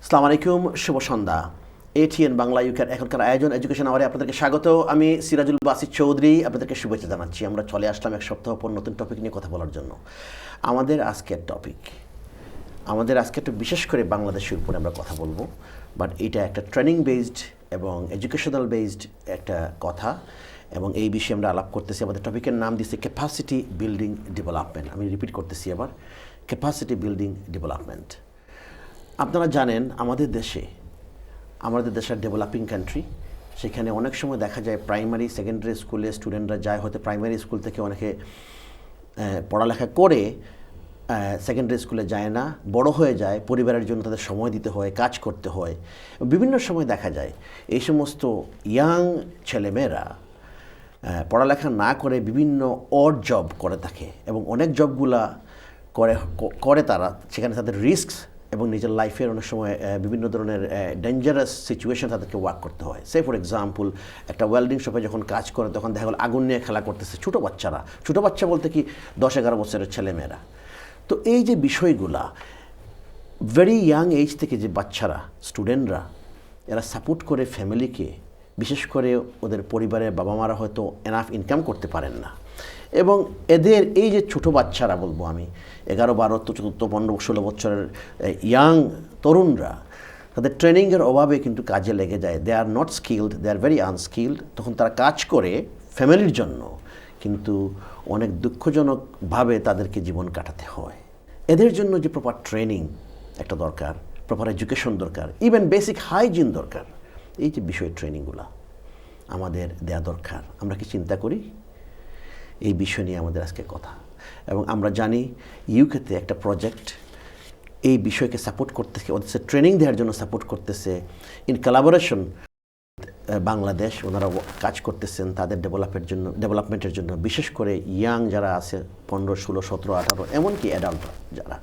আসসালামু আলাইকুম, শুভ সন্ধ্যা। এটিএন বাংলা ইউকের এখনকার আয়োজন এডুকেশন আওয়ারে আপনাদেরকে স্বাগত। আমি সিরাজুল বাসির চৌধুরী আপনাদেরকে শুভেচ্ছা জানাচ্ছি। আমরা চলে আসলাম এক সপ্তাহ পর নতুন টপিক নিয়ে কথা বলার জন্য। আমাদের আজকে বিশেষ করে বাংলাদেশের উপরে আমরা কথা বলবো, বাট এটা একটা ট্রেনিং বেসড এবং এডুকেশনাল বেসড একটা কথা, এবং এই বিষয়ে আমরা আলাপ করতেছি। আমাদের টপিকের নাম দিচ্ছে ক্যাপাসিটি বিল্ডিং ডেভেলপমেন্ট। আমি রিপিট করতেছি আবার, ক্যাপাসিটি বিল্ডিং ডেভেলপমেন্ট। আপনারা জানেন আমাদের দেশের ডেভেলপিং কান্ট্রি, সেখানে অনেক সময় দেখা যায় প্রাইমারি সেকেন্ডারি স্কুলে স্টুডেন্টরা যায়, হয়তো প্রাইমারি স্কুল থেকে অনেকে পড়ালেখা করে সেকেন্ডারি স্কুলে যায় না, বড় হয়ে যায়, পরিবারের জন্য তাদের সময় দিতে হয়, কাজ করতে হয়। বিভিন্ন সময় দেখা যায় এই সমস্ত ইয়াং ছেলেমেয়েরা পড়ালেখা না করে বিভিন্ন অড জব করে থাকে, এবং অনেক জবগুলা করে তারা, সেখানে তাদের রিস্ক এবং নিজের লাইফের অনেক সময় বিভিন্ন ধরনের ডেঞ্জারাস সিচুয়েশন তাদেরকে ওয়ার্ক করতে হয়। সে ফর এক্সাম্পল, একটা ওয়েল্ডিং শপে যখন কাজ করে তখন দেখা গেল আগুন নিয়ে খেলা করতেছে ছোটো বাচ্চা বলতে কি 10-11 বছরের ছেলেমেয়েরা। তো এই যে বিষয়গুলা ভেরি ইয়াং এজ থেকে যে বাচ্চারা, স্টুডেন্টরা, এরা সাপোর্ট করে ফ্যামিলিকে, বিশেষ করে ওদের পরিবারের বাবা মারা হয়তো এনাফ ইনকাম করতে পারেন না, এবং এদের এই যে ছোটো বাচ্চারা বলবো আমি, 11, 12, 14, 15, 16 বছরের ইয়াং তরুণরা, তাদের ট্রেনিংয়ের অভাবে কিন্তু কাজে লেগে যায়। They are not skilled, they are very unskilled. তখন তারা কাজ করে ফ্যামিলির জন্য, কিন্তু অনেক দুঃখজনকভাবে তাদেরকে জীবন কাটাতে হয়। এদের জন্য যে প্রপার ট্রেনিং একটা দরকার, প্রপার এডুকেশন দরকার, ইভেন বেসিক হাইজিন দরকার, এই যে বিষয় ট্রেনিংগুলো আমাদের দেয়া দরকার। আমরা কি চিন্তা করি? এই বিষয় নিয়ে আমাদের আজকে কথা। এবং আমরা জানি ইউকেতে একটা প্রজেক্ট এই বিষয়কে সাপোর্ট করতেছে, ওদের ট্রেনিং দেওয়ার জন্য সাপোর্ট করতেছে, ইন কোলাবোরেশন বাংলাদেশ। ওনারা কাজ করতেছেন তাদের ডেভেলপমেন্টের জন্য, বিশেষ করে ইয়াং যারা আছে 15, 16, 17, 18, এমনকি অ্যাডাল্ট যারা,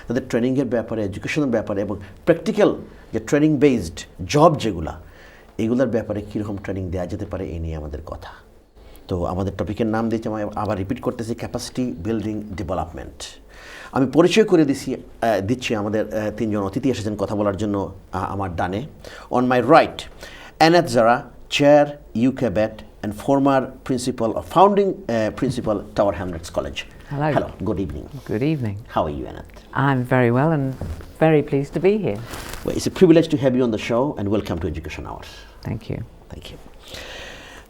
তাদের ট্রেনিংয়ের ব্যাপারে, এডুকেশনের ব্যাপারে, এবং প্র্যাকটিক্যাল যে ট্রেনিং বেসড জব যেগুলা, এগুলোর ব্যাপারে কীরকম ট্রেনিং দেওয়া যেতে পারে, এই নিয়ে আমাদের কথা। তো আমাদের টপিকের নাম দিয়েছি, আমি আবার রিপিট করতেছি, ক্যাপাসিটি বিল্ডিং ডেভেলপমেন্ট। আমি পরিচয় করে দিচ্ছি আমাদের 3 জন অতিথি এসেছেন কথা বলার জন্য। আমার ডানে, on my right, Atn Bangla, Chair, UK BET, and former founding principal, Tower Hamlets College. Hello. Good evening. Good evening. How are you, Atn? I'm very well and very pleased to be here. Well, it's a privilege to have you on the show, and welcome to Education Hours. Thank you. Thank you.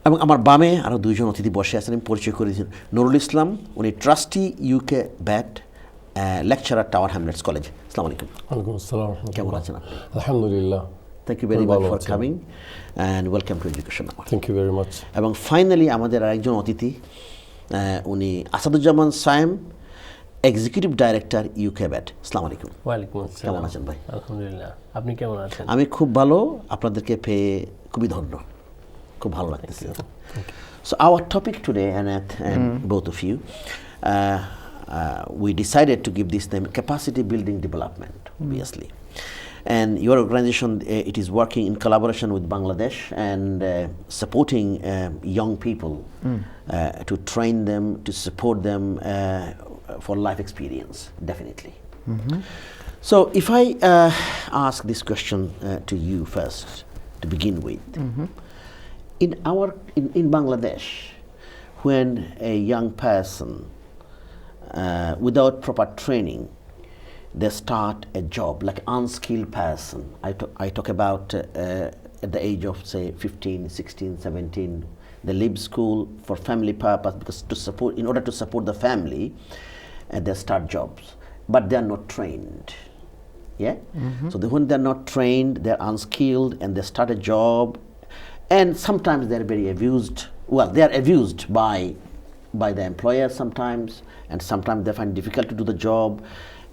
এবং আমার বামে আরও 2 জন অতিথি বসে আছেন, আমি পরিচয় করে দিয়েছেন। নুরুল ইসলাম, উনি trustee UK BET, lecturer, tower Hamlets college. আসসালামু আলাইকুম। ওয়ালাইকুম আসসালাম। কেমন আছেন আপনি? আলহামদুলিল্লাহ। Thank you very much for coming and welcome to Education Hour. Thank you very much. এবং ফাইনালি আমাদের আরেকজন অতিথি, উনি Asaduzzaman Sayem, executive director UK BET। আসসালামু আলাইকুম। ওয়ালাইকুম আসসালাম। কেমন আছেন ভাই? আলহামদুলিল্লাহ। আপনি কেমন আছেন? আমি খুব ভালো, আপনাদেরকে পেয়ে খুবই ধন্য, খুব ভালো লাগতেছে। So our topic today, and both of you, we decided to give this name capacity building development, obviously. And your organization, it is working in collaboration with Bangladesh and supporting young people to train them, to support them for life experience, definitely. So if I ask this question to you first, to begin with. In Bangladesh, when a young person without proper training, they start a job, like unskilled person, I talk about at the age of say 15, 16, 17, they leave school for family purpose, because in order to support the family, they start jobs, but they are not trained. Yeah. So when they are not trained, they are unskilled, and they start a job. And sometimes they're very abused. Well, they are abused by the employer sometimes, and sometimes they find difficult to do the job,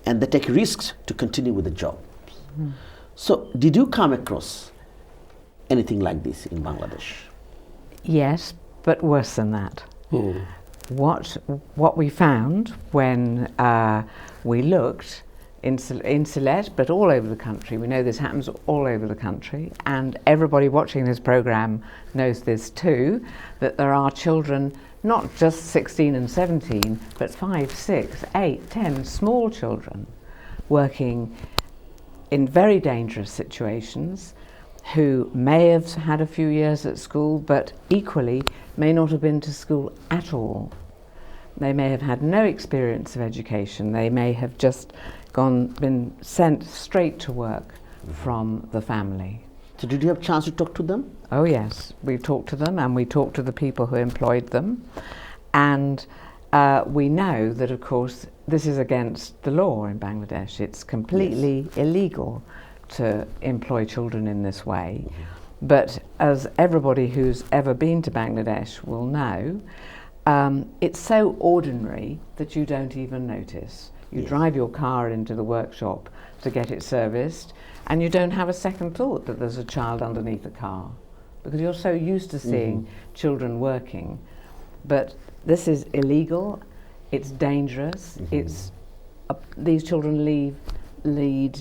and they take risks to continue with the job. So did you come across anything like this in Bangladesh? Yes, but worse than that. What we found when we looked in Sylhet, but all over the country, we know this happens all over the country, and everybody watching this program knows this too, that there are children, not just 16 and 17, but 5, 6, 8, 10 small children working in very dangerous situations, who may have had a few years at school but equally may not have been to school at all. They may have had no experience of education. They may have just been sent straight to work from the family. So did you have a chance to talk to them? Oh yes, we talked to them and we talked to the people who employed them, and we know that of course this is against the law in Bangladesh. It's completely illegal to employ children in this way. But as everybody who's ever been to Bangladesh will know, it's so ordinary that you don't even notice. You drive your car into the workshop to get it serviced, and you don't have a second thought that there's a child underneath the car, because you're so used to seeing children working. But this is illegal, it's dangerous, these children lead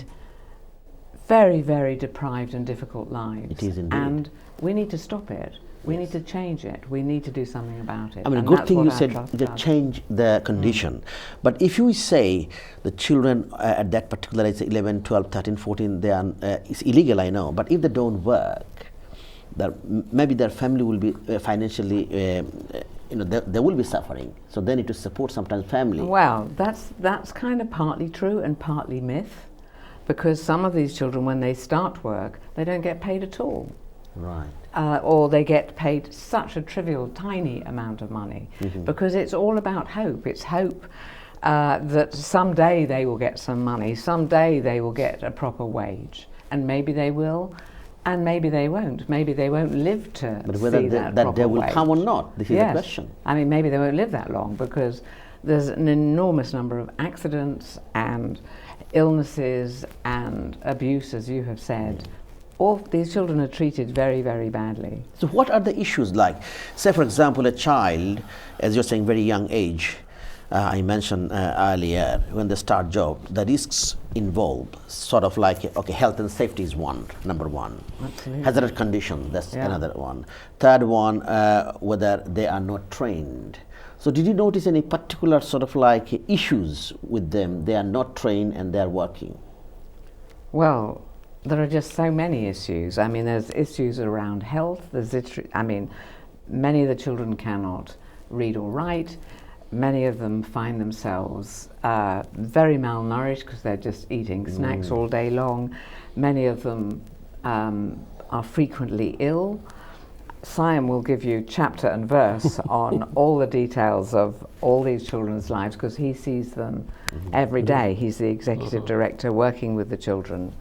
very, very deprived and difficult lives. It is indeed. And we need to stop it. We need to change it. We need to do something about it. I mean, a And good that's thing what you our said, trust to does. change the condition. But if you say the children at that particular age, 11, 12, 13, 14, they are, it's illegal, I know, but if they don't work, maybe their family will be financially, they will be suffering. So they need to support sometimes family. Well, that's kind of partly true and partly myth, because some of these children, when they start work, they don't get paid at all. Right. Or they get paid such a trivial, tiny amount of money, because it's all about hope. It's hope that someday they will get some money, someday they will get a proper wage, and maybe they will, and maybe they won't. Maybe they won't live to But whether see that that proper day will wage. come or not, this is the Yes. question. I mean, maybe they won't live that long, because there's an enormous number of accidents and illnesses and abuse, as you have said. All these children are treated very, very badly. So what are the issues like? Say, for example, a child, as you're saying, very young age, I mentioned earlier, when they start job, the risks involved, sort of like, okay, health and safety is number one. Absolutely. Hazardous condition, that's Yeah. another one. Third one, whether they are not trained. So did you notice any particular sort of like issues with them? They are not trained and they are working. Well, there are just so many issues. I mean, there's issues around health. Many of the children cannot read or write. Many of them find themselves very malnourished because they're just eating snacks all day long. Many of them are frequently ill. Siam will give you chapter and verse on all the details of all these children's lives, because he sees them every day. He's the executive director working with the children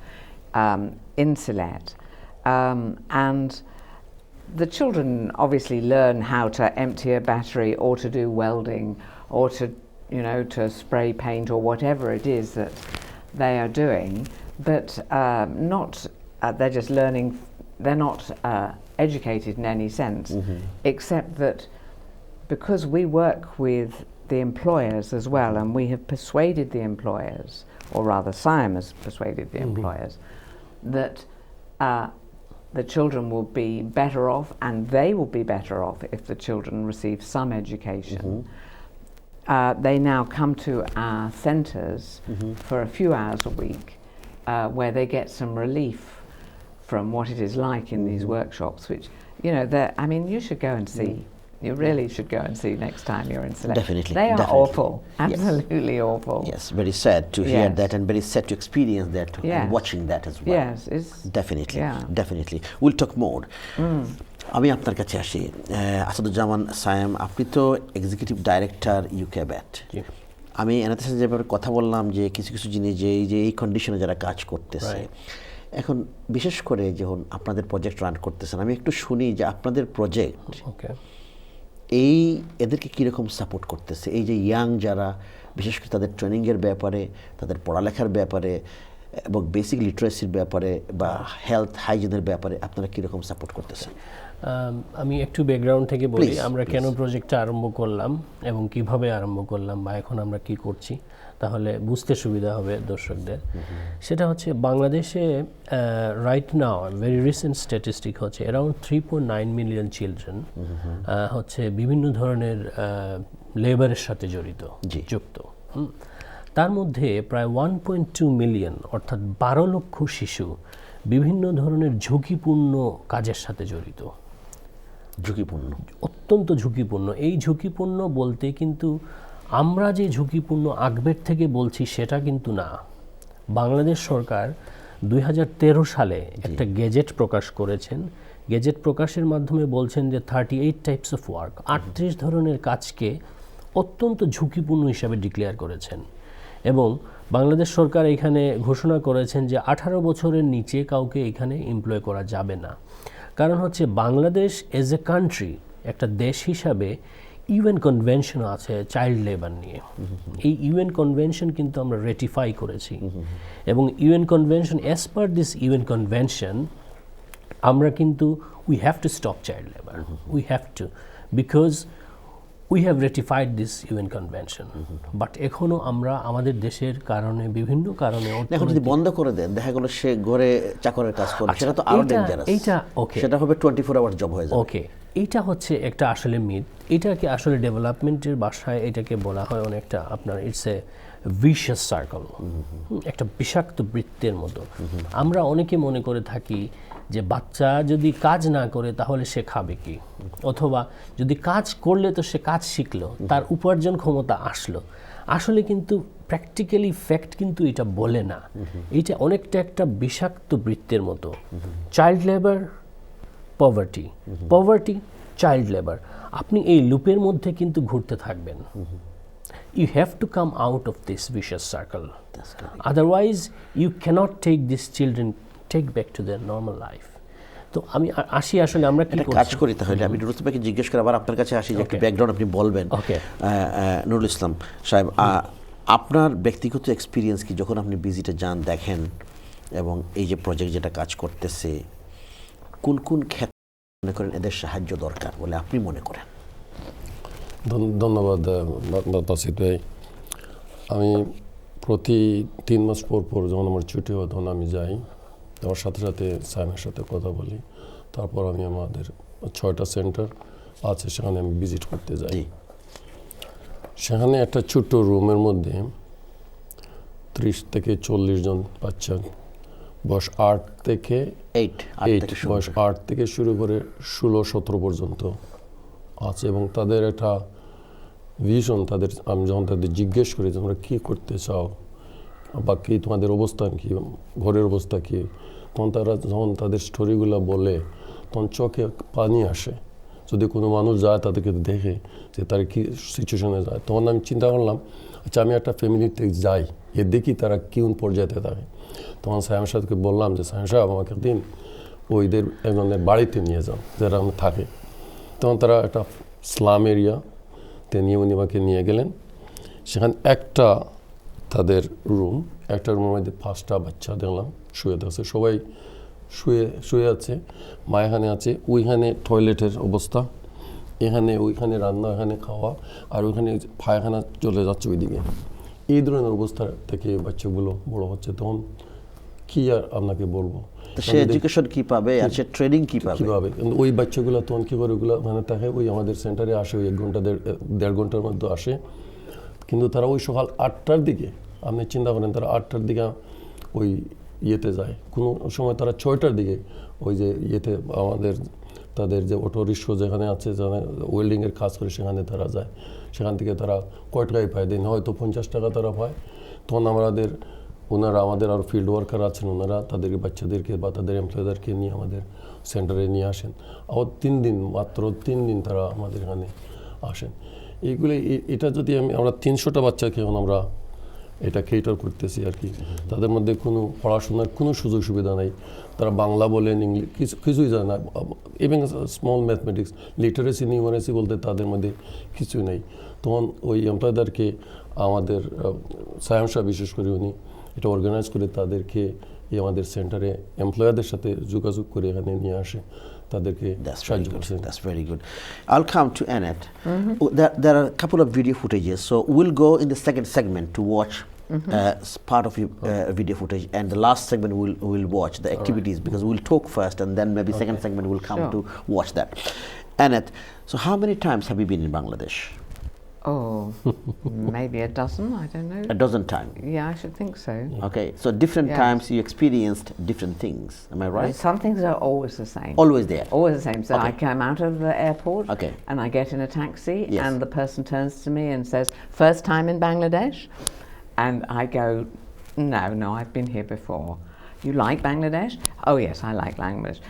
in Sylhet. And the children obviously learn how to empty a battery or to do welding or to spray paint or whatever it is that they are doing, but they're just learning. They're not educated in any sense, except that because we work with the employers as well, and we have persuaded the employers, or rather Siam has persuaded the employers, that the children will be better off, and they will be better off if the children receive some education. They now come to our centres for a few hours a week, where they get some relief from what it is like in these workshops, which, I mean, you should go and see. You really should go and see next time you're in Sylhet. Definitely. They are definitely. awful, absolutely awful. Yes, very sad to hear Yes. that, and very sad to experience that Yes. and watching that as well. Yes, it's Definitely, yeah. definitely. We'll talk more. আমি আপনার কাছে আসি, আসাদুজ্জামান সায়েম, আপনি তো executive director UK bat. আমি এনাদের সাথে যেভাবে কথা বললাম যে কিছু কিছু জিনিস যে এই কন্ডিশনে যারা কাজ করতেছে, এখন বিশেষ করে যখন আপনাদের প্রজেক্ট রান করতেছেন, আমি একটু শুনি যে আপনাদের প্রজেক্ট এদেরকে কীরকম সাপোর্ট করতেছে, এই যে ইয়াং যারা, বিশেষ করে তাদের ট্রেনিংয়ের ব্যাপারে, তাদের পড়ালেখার ব্যাপারে এবং বেসিক লিটারেসির ব্যাপারে বা হেলথ হাইজিনের ব্যাপারে আপনারা কীরকম সাপোর্ট করতেছেন? আমি একটু ব্যাকগ্রাউন্ড থেকে বলি আমরা কেন প্রজেক্টটা আরম্ভ করলাম এবং কিভাবে আরম্ভ করলাম বা এখন আমরা কি করছি, তাহলে বুঝতে সুবিধা হবে দর্শকদের। সেটা হচ্ছে বাংলাদেশে right now very recent statistic হচ্ছে অ্যারাউন্ড 3.9 মিলিয়ন চিলড্রেন হচ্ছে বিভিন্ন ধরনের লেবারের সাথে যুক্ত। তার মধ্যে প্রায় 1.2 মিলিয়ন অর্থাৎ 12 লক্ষ শিশু বিভিন্ন ধরনের ঝুঁকিপূর্ণ কাজের সাথে জড়িত। ঝুঁকিপূর্ণ, অত্যন্ত ঝুঁকিপূর্ণ। এই ঝুঁকিপূর্ণ বলতে কিন্তু আমরা যে ঝুঁকিপূর্ণ আগবের থেকে বলছি সেটা কিন্তু না। বাংলাদেশ সরকার 2013 সালে একটা গেজেট প্রকাশ করেছেন। গেজেট প্রকাশের মাধ্যমে বলছেন যে 38 টাইপস অফ ওয়ার্ক, 38 ধরনের কাজকে অত্যন্ত ঝুঁকিপূর্ণ হিসাবে ডিক্লেয়ার করেছেন। এবং বাংলাদেশ সরকার এখানে ঘোষণা করেছেন যে 18 বছরের নিচে কাউকে এখানে এমপ্লয় করা যাবে না। কারণ হচ্ছে বাংলাদেশ এজ এ কান্ট্রি, একটা দেশ হিসাবে ইউএন কনভেনশন আছে চাইল্ড লেবার নিয়ে। এই ইউএন কনভেনশন কিন্তু আমরা রেটিফাই করেছি এবং UN convention, as per this UN convention, আমরা কিন্তু we have to stop child labour, we have to, because we have ratified this UN convention. But এখনও আমরা আমাদের দেশের কারণে, বিভিন্ন কারণে, এখন যদি বন্ধ করে দেন, দেখা গেল সে ঘরে চাকরের কাজ করে, সেটা তো আরো ডেঞ্জারাস। এইটা ওকে, সেটা হবে 24 আওয়ার জব হয়ে যাবে। ওকে, এইটা হচ্ছে একটা আসলে মিথ। এটাকে আসলে ডেভেলপমেন্টের ভাষায় এটাকে বলা হয় অনেকটা আপনার ইটস এ ভিশাস সার্কেল, একটা বিষাক্ত বৃত্তের মতো। আমরা অনেকে মনে করে থাকি যে বাচ্চা যদি কাজ না করে তাহলে সে খাবে কি, অথবা যদি কাজ করলে তো সে কাজ শিখলো, তার উপার্জন ক্ষমতা আসলো। আসলে কিন্তু প্র্যাকটিক্যালি ফ্যাক্ট কিন্তু এটা বলে না। এটা অনেকটা একটা বিষাক্ত বৃত্তের মতো। Child labour, poverty, poverty, child labour, আপনি এই লুপের মধ্যে কিন্তু ঘুরতে থাকবেন। You have to come out of this vicious circle. Otherwise, you cannot take these children back to their normal life. তো আমি আসি, আসলে আমরা কি কাজ করি তাহলে আমি নুরুল ইসলামকে জিজ্ঞেস করে আবার আপনার কাছে আসি যে একটু ব্যাকগ্রাউন্ড আপনি বলবেন। নুরুল ইসলাম সাহেব, আপনার ব্যক্তিগত এক্সপিরিয়েন্স কি যখন আপনি ভিজিটে যান, দেখেন এবং এই যে প্রজেক্ট যেটা কাজ করতেছে, কোন কোন ক্ষেত্রে মনে করেন এদের সাহায্য দরকার বলে আপনি মনে করেন? ধন্যবাদ বাসিত ভাই। আমি প্রতি 3 মাস পর যখন আমার ছুটি হয় তখন আমি যাই, আমার সাথে সাথে সাইমের সাথে কথা বলি। তারপর আমি আমাদের 6টা সেন্টার আছে সেখানে আমি ভিজিট করতে যাই। সেখানে একটা ছোট্ট রুমের মধ্যে 30 থেকে 40 জন বাচ্চা, বয়স 8 থেকে 8 থেকে শুরু করে 16-17 পর্যন্ত আছে। এবং তাদের একটা ভিশন, আমি যখন তাদের জিজ্ঞেস করি তোমরা কী করতে চাও বা কী তোমাদের অবস্থান কী, ঘরের অবস্থা কী, তখন তারা যখন তাদের স্টোরিগুলো বলে তখন চোখে পানি আসে। যদি কোনো মানুষ যায় তাদেরকে দেখে যে তারা কী সিচুয়েশনে যায়, তখন আমি চিন্তা করলাম আচ্ছা আমি একটা ফ্যামিলিতে যাই, দেখি তারা কোন পর্যায়ে থাকে। তখন সাহেব সাহেবকে বললাম যে সাহেব সাহেব আমাকে একদিন ওইদের একজনের বাড়িতে নিয়ে যান যারা আমরা থাকে। তখন তারা একটা স্লাম এরিয়াতে উনি আমাকে নিয়ে গেলেন। সেখানে একটা তাদের রুম, একটা রুমের মধ্যে 5টা বাচ্চা দেখলাম শুয়ে আছে, সবাই শুয়ে আছে। মা এখানে আছে, ওইখানে টয়লেটের অবস্থা, ওইখানে রান্না, এখানে খাওয়া, আর ওইখানে পায়খানা চলে যাচ্ছে ওইদিকে। এই ধরনের অবস্থা থেকে বাচ্চাগুলো বড় হচ্ছে। তখন কি আর আপনাকে বলবো, সে এডুকেশন কি পাবে আর সে ট্রেনিং কি পাবে? কিন্তু ওই বাচ্চাগুলো তখন কী করে, ওগুলো মানে থাকে ওই আমাদের সেন্টারে আসে, ওই 1 ঘন্টা 1.5 ঘন্টার মধ্যে আসে। কিন্তু তারা ওই সকাল 8টার দিকে, আপনি চিন্তা করেন তারা 8টার দিকে ওই ইয়েতে যায়, কোনো সময় তারা 6টার দিকে ওই যে ইয়েতে আমাদের তাদের যে অটো রিক্সা যেখানে আছে, যেখানে ওয়েল্ডিংয়ের কাজ করে সেখানে তারা যায়। সেখান থেকে তারা কয় টাকায় পায়, দিন হয়তো 50 টাকা তারা পায়। তখন ওনারা আমাদের আরও ফিল্ড ওয়ার্কার আছেন, ওনারা তাদেরকে বাচ্চাদেরকে বা তাদের এমপ্লয়ীদেরকে নিয়ে আমাদের সেন্টারে নিয়ে আসেন। আবার 3 দিন, মাত্র 3 দিন তারা আমাদের এখানে আসেন। এইগুলো এটা যদি আমরা 300টা বাচ্চাকে এখন আমরা এটা কেটার করতেছি আর কি। তাদের মধ্যে কোনো পড়াশোনার কোনো সুযোগ সুবিধা নেই, তারা বাংলা বলেন, ইংলিশ কিছুই জানে না, even small mathematics, literacy, numeracy বলতে তাদের মধ্যে কিছু নেই। তখন ওই এমপ্লয়ীদেরকে আমাদের সায়েম সাহেব বিশেষ করে উনি এটা অর্গানাইজ করে তাদেরকে আমাদের সেন্টারে এমপ্লয়ারদের সাথে যোগাযোগ করে এখানে নিয়ে আসে, তাদেরকে সাহায্য করছে। That's very good. I'll come to Annette. There are a couple of video footages, so we'll go in the second segment to watch part of your video footage, and the last segment we'll watch the activities, because we'll talk first and then maybe second segment we'll come to watch that. Annette, so how many times have you been in Bangladesh? Oh, maybe a dozen, I don't know. A dozen times. Yeah, I should think so. Okay, so different Yes. times you experienced different things. Am I right? Some things are always the same. Always there. Always the same. So Okay. I come out of the airport Okay. and I get in a taxi Yes. and the person turns to me and says, "First time in Bangladesh?" And I go, No, I've been here before. You like Bangladesh? Oh yes, I like Bangladesh.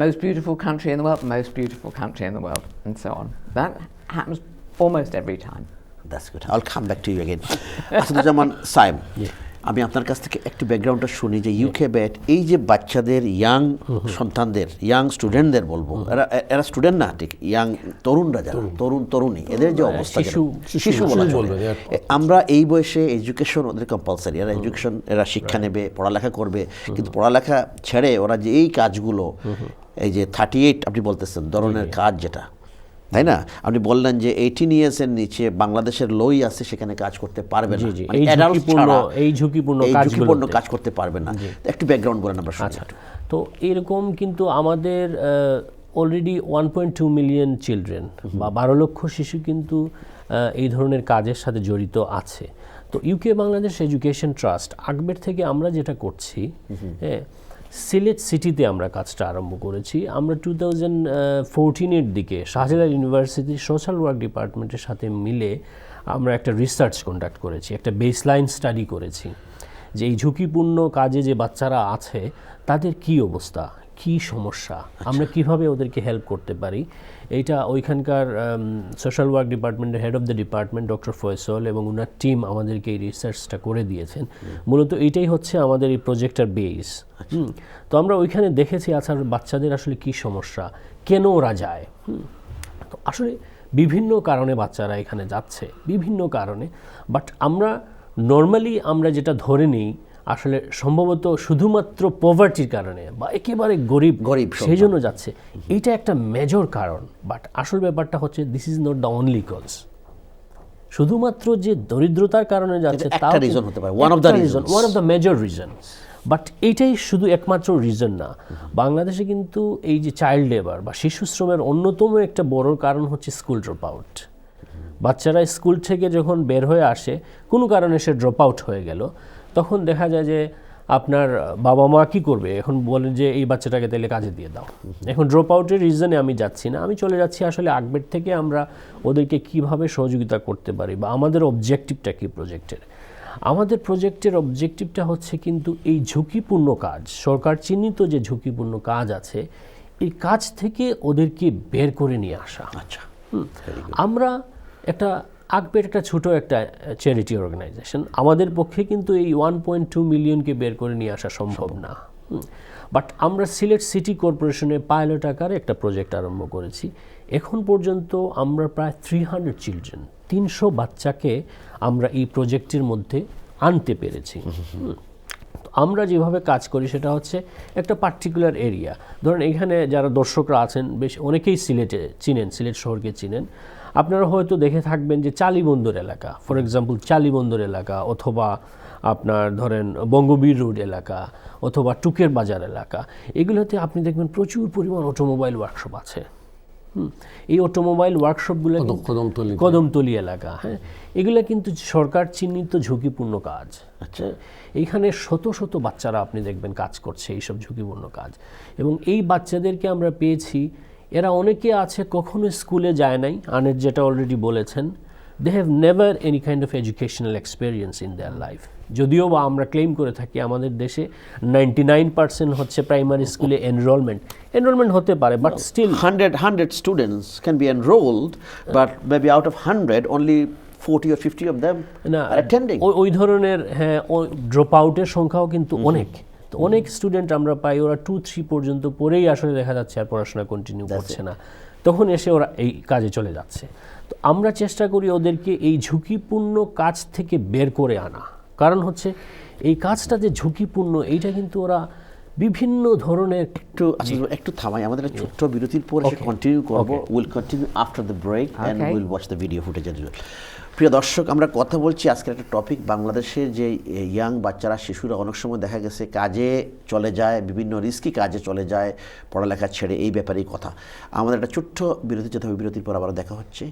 Most beautiful country in the world, most beautiful country in the world, and so on. That happens almost every time. That's good. I'll come back to you again. Asaduzzaman Saim, আমি আপনার কাছ থেকে একটু ব্যাকগ্রাউন্ডটা শুনি যে UK bat এই যে বাচ্চাদের ইয়াং সন্তানদের ইয়াং স্টুডেন্টদের বলবো এরা স্টুডেন্ট না ঠিক ইয়াং তরুণরা যারা তরুণী এদের যে অবস্থা শিশু বলা চলে আমরা এই বয়সে এডুকেশন ওদের কম্পালসারি এরা শিক্ষা নেবে পড়ালেখা করবে কিন্তু পড়ালেখা ছেড়ে ওরা যে এই কাজগুলো এই যে 38 আপনি বলতেছেন ধরনের কাজ যেটা তাই না আপনি বললেন যে 18 ইয়ার্সের নিচে বাংলাদেশের লোই আছে সেখানে কাজ করতে পারবে না এই ঝুঁকিপূর্ণ কাজ করতে পারবে না একটু ব্যাকগ্রাউন্ড বলেন আমরা শুনি তো এরকম কিন্তু আমাদের অলরেডি 1.2 মিলিয়ন চিলড্রেন বা 12 লক্ষ শিশু কিন্তু এই ধরনের কাজের সাথে জড়িত আছে তো ইউকে বাংলাদেশ এডুকেশন ট্রাস্ট আগবের থেকে আমরা যেটা করছি হ্যাঁ সিলেট সিটিতে আমরা কাজটা আরম্ভ করেছি আমরা 2014-এর দিকে শাহজালাল ইউনিভার্সিটি সোশ্যাল ওয়ার্ক ডিপার্টমেন্টের সাথে মিলে আমরা একটা রিসার্চ কন্ডাক্ট করেছি একটা বেসলাইন স্টাডি করেছি যে এই ঝুঁকিপূর্ণ কাজে যে বাচ্চারা আছে তাদের কি অবস্থা কি সমস্যা আমরা কিভাবে ওদেরকে হেল্প করতে পারি এইটা ওইখানকার সোশ্যাল ওয়ার্ক ডিপার্টমেন্টের head of the department doctor Faisal এবং ওনার টিম আমাদেরকে এই রিসার্চটা করে দিয়েছেন মূলত এইটাই হচ্ছে আমাদের এই প্রজেক্টটার বেস তো আমরা ওইখানে দেখেছি আচ্ছা বাচ্চাদের আসলে কি সমস্যা কেন ওরা যায় তো আসলে বিভিন্ন কারণে বাচ্চারা এখানে যাচ্ছে বিভিন্ন কারণে বাট আমরা নর্মালি আমরা যেটা ধরে নিই আসলে সম্ভবত শুধুমাত্র পভার্টির কারণে বা একেবারে গরিব সেই জন্য যাচ্ছে এইটা একটা মেজর কারণ বাট আসল ব্যাপারটা হচ্ছে this is not the only cause শুধুমাত্র যে দরিদ্রতার কারণে যাচ্ছে একটা রিজন হতে পারে one of the major reason but এইটাই শুধু একমাত্র রিজন না বাংলাদেশে কিন্তু এই যে চাইল্ড লেবার বা শিশু শ্রমের অন্যতম একটা বড় কারণ হচ্ছে স্কুল ড্রপ আউট বাচ্চারা স্কুল থেকে যখন বের হয়ে আসে কোনো কারণে সে ড্রপ আউট হয়ে গেল তখন দেখা যায় যে আপনার বাবা মা কী করবে এখন বলেন যে এই বাচ্চাটাকে তাহলে কাজে দিয়ে দাও এখন ড্রপ আউটের রিজনে আমি যাচ্ছি না আমি চলে যাচ্ছি আসলে আগবের থেকে আমরা ওদেরকে কিভাবে সহযোগিতা করতে পারি বা আমাদের অবজেক্টিভটা কী প্রজেক্টের আমাদের প্রজেক্টের অবজেক্টিভটা হচ্ছে কিন্তু এই ঝুঁকিপূর্ণ কাজ সরকার চিহ্নিত যে ঝুঁকিপূর্ণ কাজ আছে এই কাজ থেকে ওদেরকে বের করে নিয়ে আসা আচ্ছা আমরা একটা আগবের একটা ছোট একটা চ্যারিটি অর্গানাইজেশন আমাদের পক্ষে কিন্তু এই 1.2 মিলিয়নকে বের করে নিয়ে আসা সম্ভব না বাট আমরা সিলেট সিটি কর্পোরেশনে পাইলট আকারে একটা প্রজেক্ট আরম্ভ করেছি এখন পর্যন্ত আমরা প্রায় 300 চিলড্রেন 300 বাচ্চাকে আমরা এই প্রজেক্টের মধ্যে আনতে পেরেছি আমরা যেভাবে কাজ করি সেটা হচ্ছে একটা পার্টিকুলার এরিয়া ধরুন এখানে যারা দর্শকরা আছেন বেশ অনেকেই সিলেটে চিনেন সিলেট শহরকে চিনেন আপনারা হয়তো দেখে থাকবেন যে চালিবন্দর এলাকা ফর এক্সাম্পল চালিবন্দর এলাকা অথবা আপনার ধরেন বঙ্গবীর রোড এলাকা অথবা টুকের বাজার এলাকা এগুলোতে আপনি দেখবেন প্রচুর পরিমাণ অটোমোবাইল ওয়ার্কশপ আছে এই অটোমোবাইল ওয়ার্কশপগুলো কদমতলী এলাকা হ্যাঁ এগুলো কিন্তু সরকার চিহ্নিত ঝুঁকিপূর্ণ কাজ আচ্ছা এইখানে শত শত বাচ্চারা আপনি দেখবেন কাজ করছে এইসব ঝুঁকিপূর্ণ কাজ এবং এই বাচ্চাদেরকে আমরা পেয়েছি এরা অনেকে আছে কখনো স্কুলে যায় নাই আনের যেটা অলরেডি বলেছেন they have never any kind of educational experience in their life যদিও বা আমরা ক্লেম করে থাকি আমাদের দেশে 99% হচ্ছে প্রাইমারি স্কুলে এনরোলমেন্ট হতে পারে but still 100 students can be enrolled but maybe out of 100 only 40 or 50 of them are attending ওই ধরনের হ্যাঁ ড্রপ আউটের সংখ্যাও কিন্তু অনেক তো অনেক স্টুডেন্ট আমরা পাই ওরা 2-3 পর্যন্ত পড়েই আসলে দেখা যাচ্ছে আর পড়াশোনা কন্টিনিউ করছে না তখন এসে ওরা এই কাজে চলে যাচ্ছে তো আমরা চেষ্টা করি ওদেরকে এই ঝুঁকিপূর্ণ কাজ থেকে বের করে আনা কারণ হচ্ছে এই কাজটা যে ঝুঁকিপূর্ণ এইটা কিন্তু ওরা বিভিন্ন ধরনের একটু থামাই আমাদের ছোট্ট বিরতির পরে কন্টিনিউ করব will continue after the break and will watch the video footage as well প্রিয় দর্শক আমরা কথা বলছি আজকের একটা টপিক বাংলাদেশের যে ইয়াং বাচ্চারা শিশুরা অনেক সময় দেখা গেছে কাজে চলে যায় বিভিন্ন রিস্কি কাজে চলে যায় পড়ালেখা ছেড়ে এই ব্যাপারেই কথা আমাদের একটা ছোট্ট বিরতি যেতে হবে বিরতির পর আবার দেখা হচ্ছে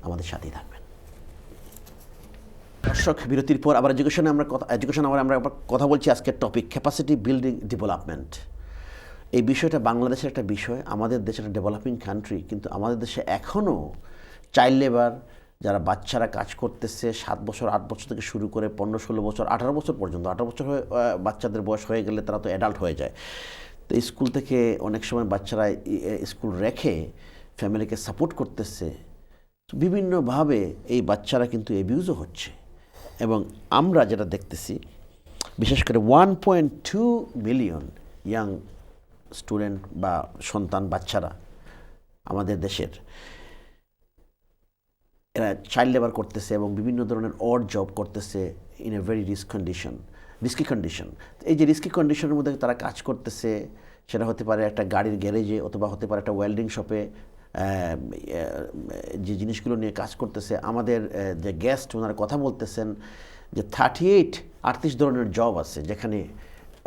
আমাদের সাথেই থাকবেন দর্শক, বিরতির পর আবার এডুকেশন আমরা কথা বলছি। আজকের টপিক ক্যাপাসিটি বিল্ডিং ডেভেলপমেন্ট। এই বিষয়টা বাংলাদেশের একটা বিষয়, আমাদের দেশ একটা ডেভেলপিং কান্ট্রি, কিন্তু আমাদের দেশে এখনও চাইল্ড লেবার, যারা বাচ্চারা কাজ করতেছে 7 বছর 8 বছর থেকে শুরু করে 15-16 বছর 18 বছর পর্যন্ত, 18 বছর বাচ্চাদের বয়স হয়ে গেলে তারা তো অ্যাডাল্ট হয়ে যায়। তো স্কুল থেকে অনেক সময় বাচ্চারা স্কুল রেখে ফ্যামিলিকে সাপোর্ট করতেছে। বিভিন্নভাবে এই বাচ্চারা কিন্তু অ্যাবিউজও হচ্ছে। এবং আমরা যেটা দেখতেছি, বিশেষ করে 1.2 মিলিয়ন ইয়াং স্টুডেন্ট বা সন্তান বাচ্চারা আমাদের দেশের, এরা চাইল্ড লেবার করতেছে এবং বিভিন্ন ধরনের অড জব করতেছে in a very risky condition. এই যে রিস্কি কন্ডিশনের মধ্যে তারা কাজ করতেছে, সেটা হতে পারে একটা গাড়ির গ্যারেজে, অথবা হতে পারে একটা ওয়েল্ডিং শপে, যে জিনিসগুলো নিয়ে কাজ করতেছে। আমাদের যে গেস্ট ওনারা কথা বলতেছেন যে 38 ধরনের জব আছে যেখানে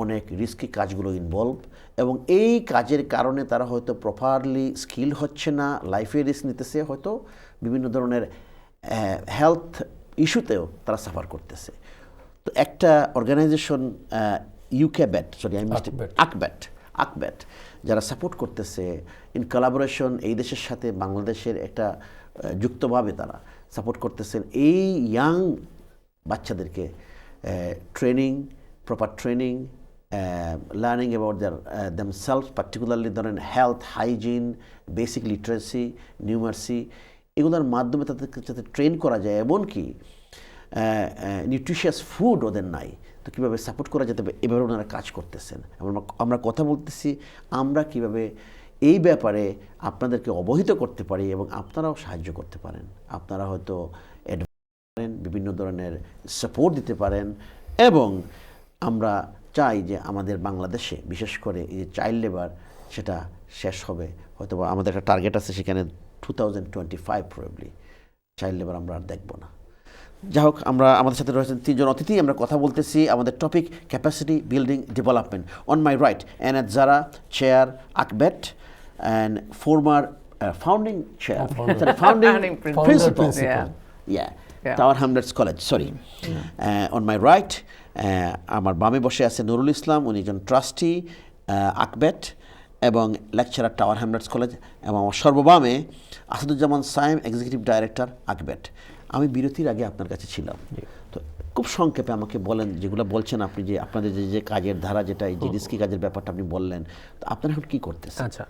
অনেক রিস্কি কাজগুলো ইনভলভ, এবং এই কাজের কারণে তারা হয়তো প্রপারলি স্কিল হচ্ছে না, লাইফে রিস্ক নিতেছে, হয়তো বিভিন্ন ধরনের হেলথ ইস্যুতেও তারা সাফার করতেছে। তো একটা অর্গানাইজেশন আকব্যাট যারা সাপোর্ট করতেছে ইন কোলাবোরেশন এই দেশের সাথে বাংলাদেশের একটা যুক্তভাবে তারা সাপোর্ট করতেছেন এই ইয়াং বাচ্চাদেরকে proper training, learning about themselves, particularly ধরেন হেলথ, হাইজিন, বেসিক লিটারেসি, নিউমার্সি, এগুলোর মাধ্যমে তাদেরকে যাতে ট্রেন করা যায়, এমনকি নিউট্রিশিয়াস ফুড ওদের নাই, তো কীভাবে সাপোর্ট করা যেতে হবে, এভাবে ওনারা কাজ করতেছেন। আমরা কথা বলতেছি আমরা কিভাবে এই ব্যাপারে আপনাদেরকে অবহিত করতে পারি এবং আপনারাও সাহায্য করতে পারেন। আপনারা হয়তো বিভিন্ন ধরনের সাপোর্ট দিতে পারেন, এবং আমরা চাই যে আমাদের বাংলাদেশে বিশেষ করে এই যে চাইল্ড লেবার সেটা শেষ হবে। হয়তো আমাদের একটা টার্গেট আছে, সেখানে 2025 প্রবাবলি চাইল্ড লেবার আমরা আর দেখব না। যাই হোক, আমাদের সাথে রয়েছেন 3 জন অতিথি। আমরা কথা বলতেছি আমাদের topic capacity building development. On my right, Enayet Zara, chair আকব্যাট, and former founding chair, founding principal, Tower Hamlets college, sorry. On my right, আমার বামে বসে আছে নুরুল ইসলাম, উনি একজন ট্রাস্টি আকব্যাট এবং লেকচারার টাওয়ার হ্যামলেটস কলেজ, এবং আমার সর্ববামে আসাদুজ্জামান সাইম, এক্সিকিউটিভ ডাইরেক্টর আকব্যাট। আমি বিরতির আগে আপনার কাছে ছিলাম, তো খুব সংক্ষেপে আমাকে বলেন, যেগুলো বলছেন আপনি, যে আপনাদের যে কাজের ধারা, যেটা এই যে রিস্কি কাজের ব্যাপারটা আপনি বললেন, তো আপনারা এখন কী করতেছেন? আচ্ছা,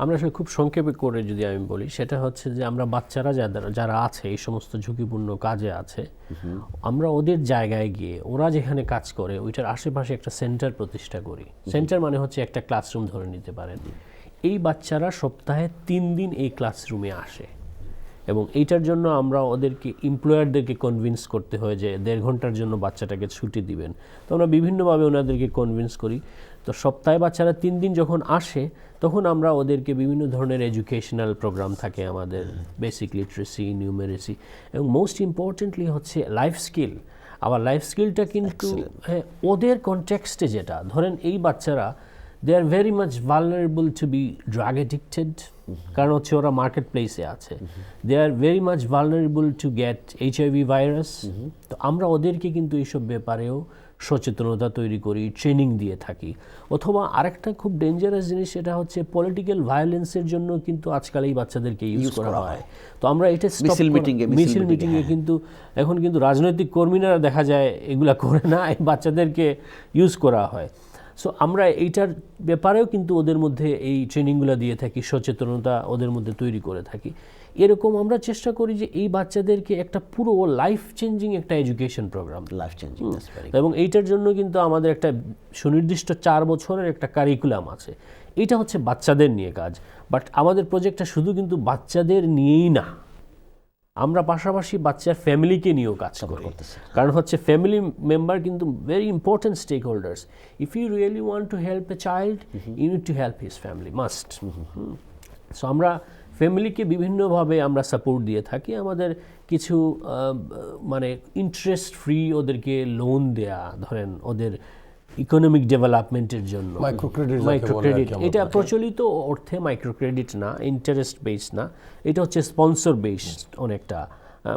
আমরা আসলে খুব সংক্ষেপে করে যদি আমি বলি, সেটা হচ্ছে যে আমরা বাচ্চারা যারা আছে এই সমস্ত ঝুঁকিপূর্ণ কাজে আছে, আমরা ওদের জায়গায় গিয়ে ওরা যেখানে কাজ করে ওইটার আশেপাশে একটা সেন্টার প্রতিষ্ঠা করি। সেন্টার মানে হচ্ছে একটা ক্লাসরুম ধরে নিতে পারেন। এই বাচ্চারা সপ্তাহে 3 দিন এই ক্লাসরুমে আসে, এবং এইটার জন্য আমরা ওদেরকে এমপ্লয়ারদেরকে কনভিন্স করতে হয় যে 1.5 ঘন্টার জন্য বাচ্চাটাকে ছুটি দিবেন। তো আমরা বিভিন্নভাবে ওনাদেরকে কনভিন্স করি। তো সপ্তাহে বাচ্চারা 3 দিন যখন আসে, তখন আমরা ওদেরকে বিভিন্ন ধরনের এডুকেশনাল প্রোগ্রাম থাকে আমাদের, বেসিক লিটারেসি, নিউমেরেসি, এবং মোস্ট ইম্পর্টেন্টলি হচ্ছে লাইফ স্কিল। আবার লাইফ স্কিলটা কিন্তু ওদের কনটেক্সটে, যেটা ধরেন এই বাচ্চারা they are very much vulnerable to be drug addicted, কারণ হচ্ছে ওরা মার্কেট প্লেসে আছে। they are very much vulnerable to get HIV virus. তো আমরা ওদেরকে কিন্তু এইসব ব্যাপারেও সচেতনতা তৈরি করি, ট্রেনিং দিয়ে থাকি। অথবা আরেকটা খুব ডেঞ্জারাস জিনিস, সেটা হচ্ছে পলিটিক্যাল ভায়োলেন্সের জন্য কিন্তু আজকাল এই বাচ্চাদেরকে ইউজ করা হয়। তো আমরা এটা মিছিল মিটিংয়ে কিন্তু এখন কিন্তু রাজনৈতিক কর্মীরা দেখা যায় এগুলা করে না, এই বাচ্চাদেরকে ইউজ করা হয়। সো আমরা এইটার ব্যাপারেও কিন্তু ওদের মধ্যে এই ট্রেনিংগুলো দিয়ে থাকি, সচেতনতা ওদের মধ্যে তৈরি করে থাকি। এরকম আমরা চেষ্টা করি যে এই বাচ্চাদেরকে একটা পুরো লাইফ চেঞ্জিং একটা এডুকেশন প্রোগ্রাম, এবং এইটার জন্য কিন্তু আমাদের একটা সুনির্দিষ্ট 4 বছরের একটা কারিকুলাম আছে। এটা হচ্ছে বাচ্চাদের নিয়ে কাজ, বাট আমাদের প্রজেক্টটা শুধু কিন্তু বাচ্চাদের নিয়েই না, আমরা পাশাপাশি বাচ্চার ফ্যামিলিকে নিয়েও কাজ করি। কারণ হচ্ছে ফ্যামিলি মেম্বার কিন্তু very important stake holders. If you really want to help a child, you need to help his family, must. So আমরা ফ্যামিলিকে বিভিন্নভাবে আমরা সাপোর্ট দিয়ে থাকি। আমাদের কিছু মানে ইন্টারেস্ট ফ্রি ওদেরকে লোন দেয়া, ধরেন ওদের ইকোনমিক ডেভেলপমেন্টের জন্য মাইক্রোক্রেডিট, এটা প্রচলিত অর্থে মাইক্রোক্রেডিট না, ইন্টারেস্ট বেসড না, এটা হচ্ছে স্পন্সর বেসড অনেকটা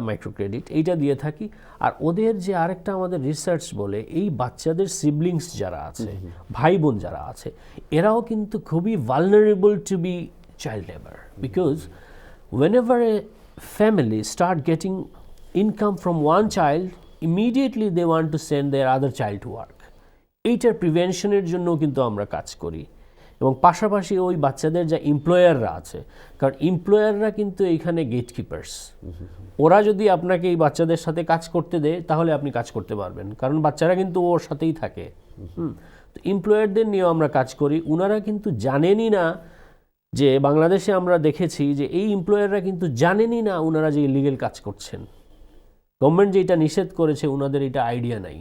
মাইক্রো ক্রেডিট, এইটা দিয়ে থাকি। আর ওদের যে আরেকটা আমাদের রিসার্চ বলে, এই বাচ্চাদের সিবলিংস যারা আছে, ভাই বোন যারা আছে, এরাও কিন্তু খুবই vulnerable to be child labour, because whenever a family start getting income from one child, immediately they want to send their other child to work. এইটার প্রিভেনশনের জন্য কিন্তু আমরা কাজ করি। এবং পাশাপাশি ওই বাচ্চাদের যা এমপ্লয়াররা আছে, কারণ এমপ্লয়াররা কিন্তু এইখানে গেটকিপার্স, ওরা যদি আপনাকে এই বাচ্চাদের সাথে কাজ করতে দেয় তাহলে আপনি কাজ করতে পারবেন, কারণ বাচ্চারা কিন্তু ওর সাথেই থাকে। তো এমপ্লয়ারদের নিয়েও আমরা কাজ করি। ওনারা কিন্তু জানেনই না যে, বাংলাদেশে আমরা দেখেছি যে এই এমপ্লয়াররা কিন্তু জানেনই না ওনারা যে ইলিগেল কাজ করছেন। গভর্নমেন্ট যে এটা নিষেধ করেছে ওনাদের এটা আইডিয়া নাই,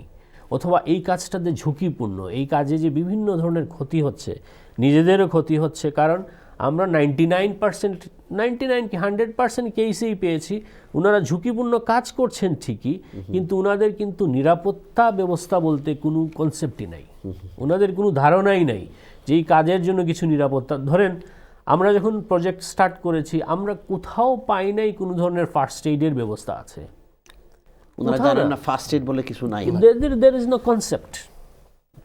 অথবা এই কাজটাতে ঝুঁকিপূর্ণ, এই কাজে যে বিভিন্ন ধরনের ক্ষতি হচ্ছে, নিজেদেরও ক্ষতি হচ্ছে। কারণ আমরা 99 কি 100% কেসেই পেয়েছি ওনারা ঝুঁকিপূর্ণ কাজ করছেন ঠিকই, কিন্তু ওনাদের কিন্তু নিরাপত্তা ব্যবস্থা বলতে কোনো কনসেপ্টই নাই, ওনাদের কোনো ধারণাই নাই যে এই কাজের জন্য কিছু নিরাপত্তা। ধরেন আমরা যখন প্রজেক্ট স্টার্ট করেছি, আমরা কোথাও পাই নাই কোনো ধরনের ফার্স্ট এইডের ব্যবস্থা আছে। ওনারা জানেন না ফার্স্ট এড বলে কিছু নাই, there is no concept,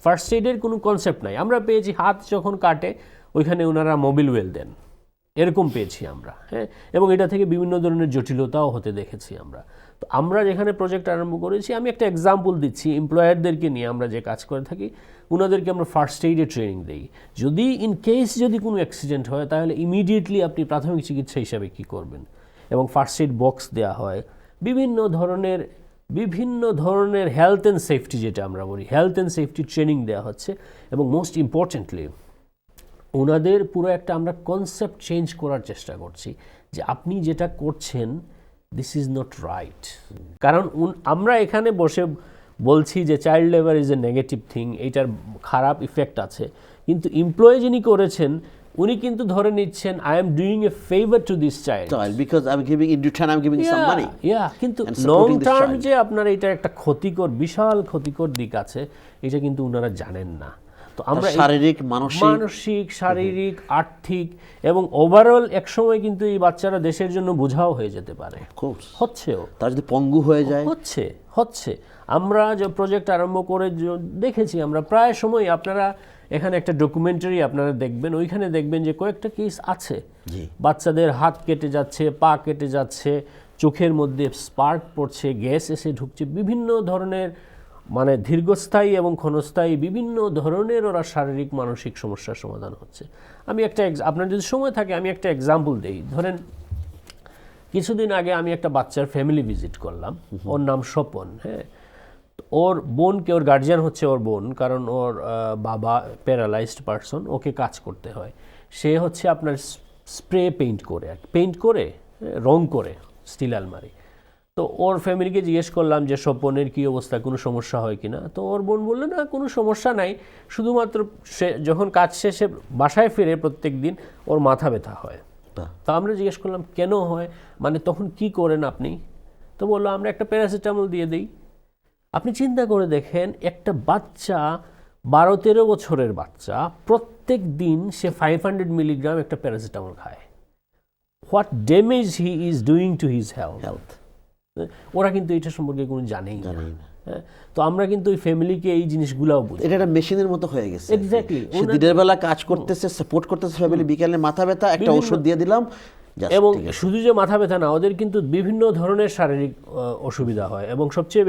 first এইডের কোনো কনসেপ্ট নাই। আমরা পেয়েছি হাত যখন কাটে ওইখানে ওনারা মোবিল ওয়েল দেন, এরকম পেয়েছি আমরা, হ্যাঁ। এবং এটা থেকে বিভিন্ন ধরনের জটিলতাও হতে দেখেছি আমরা। তো আমরা যেখানে প্রজেক্ট আরম্ভ করেছি, আমি একটা এক্সাম্পল দিচ্ছি, এমপ্লয়ারদেরকে নিয়ে আমরা যে কাজ করে থাকি, ওনাদেরকে আমরা ফার্স্ট এইডের ট্রেনিং দিই। যদি ইন কেস যদি কোনো অ্যাক্সিডেন্ট হয় তাহলে ইমিডিয়েটলি আপনি প্রাথমিক চিকিৎসা হিসাবে কী করবেন, এবং ফার্স্ট এইড বক্স দেওয়া হয়। বিভিন্ন ধরনের হেলথ অ্যান্ড সেফটি, যেটা আমরা বলি হেলথ অ্যান্ড সেফটি ট্রেনিং দেওয়া হচ্ছে। এবং মোস্ট ইম্পর্টেন্টলি ওনাদের পুরো একটা আমরা কনসেপ্ট চেঞ্জ করার চেষ্টা করছি যে আপনি যেটা করছেন দিস ইজ নট রাইট। কারণ আমরা এখানে বসে বলছি যে child labour is a negative thing, এইটার খারাপ ইফেক্ট আছে, কিন্তু এমপ্লয়ি যিনি করেছেন উনি কিন্তু ধরে নিচ্ছেন I am doing a favour to this child because I am giving in return I am giving some money. কিন্তু লং টার্ম যে আপনার এটা একটা ক্ষতিকর, বিশাল ক্ষতিকর দিক আছে, এটা কিন্তু ওনারা জানেন না। তো আমরা শারীরিক, মানসিক, শারীরিক, আর্থিক এবং ওভারঅল একসময় কিন্তু এই বাচ্চারা দেশের জন্য বোঝাও হয়ে যেতে পারে। হচ্ছেও, তারা যদি পঙ্গু হয়ে যায়, হচ্ছে। আমরা যে প্রজেক্ট আরম্ভ করে দেখেছি, আমরা প্রায় সময়, আপনারা এখানে একটা ডকুমেন্টারি আপনারা দেখবেন, ওইখানে দেখবেন যে কয়েকটা কেস আছে বাচ্চাদের হাত কেটে যাচ্ছে, পা কেটে যাচ্ছে, চোখের মধ্যে স্পার্ক পড়ছে, গ্যাস এসে ঢুকছে, বিভিন্ন ধরনের মানে দীর্ঘস্থায়ী এবং ক্ষণস্থায়ী বিভিন্ন ধরনের ওরা শারীরিক মানসিক সমস্যার সমাধান হচ্ছে। আমি একটা আপনার যদি সময় থাকে আমি একটা এক্সাম্পল দিই। ধরেন কিছুদিন আগে আমি একটা বাচ্চার ফ্যামিলি ভিজিট করলাম, ওর নাম স্বপন, হ্যাঁ। ওর বোনকে, ওর গার্জিয়ান হচ্ছে ওর বোন, কারণ ওর বাবা প্যারালাইজড পারসন, ওকে কাজ করতে হয়। সে হচ্ছে আপনার স্প্রে পেইন্ট করে রং করে স্টিল আলমারি। তো ওর ফ্যামিলিকে জিজ্ঞেস করলাম যে স্বপনের কী অবস্থা, কোনো সমস্যা হয় কি না। তো ওর বোন বললো না, কোনো সমস্যা নাই, শুধুমাত্র সে যখন কাজ শেষে বাসায় ফিরে প্রত্যেক দিন ওর মাথা ব্যথা হয়। তো আমরা জিজ্ঞেস করলাম কেন হয়, মানে তখন কি করেন আপনি? তো বললো আমরা একটা প্যারাসিটামল দিয়ে দিই। আপনি চিন্তা করে দেখেন, একটা বাচ্চা 12-13 বছরের বাচ্চা প্রত্যেক দিন সে 500 মিলিগ্রাম একটা প্যারাসিটামল খায়। What damage he is doing to his health. ওরা কিন্তু এটা সম্পর্কে কোনো জানেই না। তো আমরা কিন্তু ওই ফ্যামিলিকে এই জিনিসগুলোও বুঝি, এটা একটা মেশিনের মতো হয়ে গেছে। এক্স্যাক্টলি, সে দিনের বেলা কাজ করতেছে, সাপোর্ট করতেছে ফ্যামিলি, বিকেলে মাথা ব্যথা, একটা ওষুধ দিয়ে দিলাম। এবং শুধু যে মাথা ব্যথা না, ওদের কিন্তু বিভিন্ন ধরনের শারীরিক অসুবিধা হয়। এবং সবচেয়ে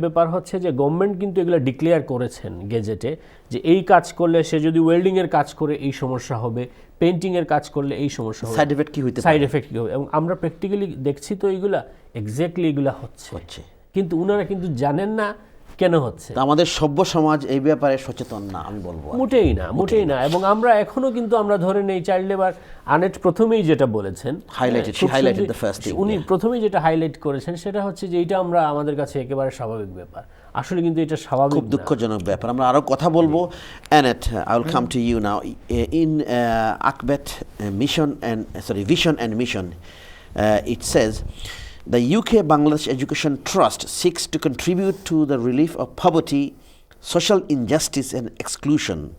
ব্যাপার হচ্ছে যে গভর্নমেন্ট কিন্তু এগুলো ডিক্লেয়ার করেছেন গেজেটে, যে এই কাজ করলে, সে যদি ওয়েল্ডিংয়ের কাজ করে এই সমস্যা হবে, পেইন্টিংয়ের কাজ করলে এই সমস্যা হবে, সাইড এফেক্ট কী হবে। এবং আমরা প্র্যাকটিক্যালি দেখছি তো এইগুলা এক্স্যাক্টলি এগুলা হচ্ছে, কিন্তু ওনারা কিন্তু জানেন না কেন হচ্ছে। আমাদের সভ্য সমাজ এই ব্যাপারে সচেতন না, আমি বলবো মোটেই না। এবং আমরা এখনো কিন্তু আমরা ধরে নেই চাইল্ড লেবার, আনেট প্রথমেই যেটা বলেছেন, উনি প্রথমেই যেটা হাইলাইট করেছেন সেটা হচ্ছে যে এটা আমরা আমাদের কাছে একেবারে স্বাভাবিক ব্যাপার। আসলে কিন্তু এটা স্বাভাবিক, খুব দুঃখজনক ব্যাপার। আমরা আরো কথা বলবো। Annette, I will come to you now. In ACBET Vision and Mission, it says the UK Bangladesh Education Trust seeks to contribute to the relief of poverty social injustice and exclusion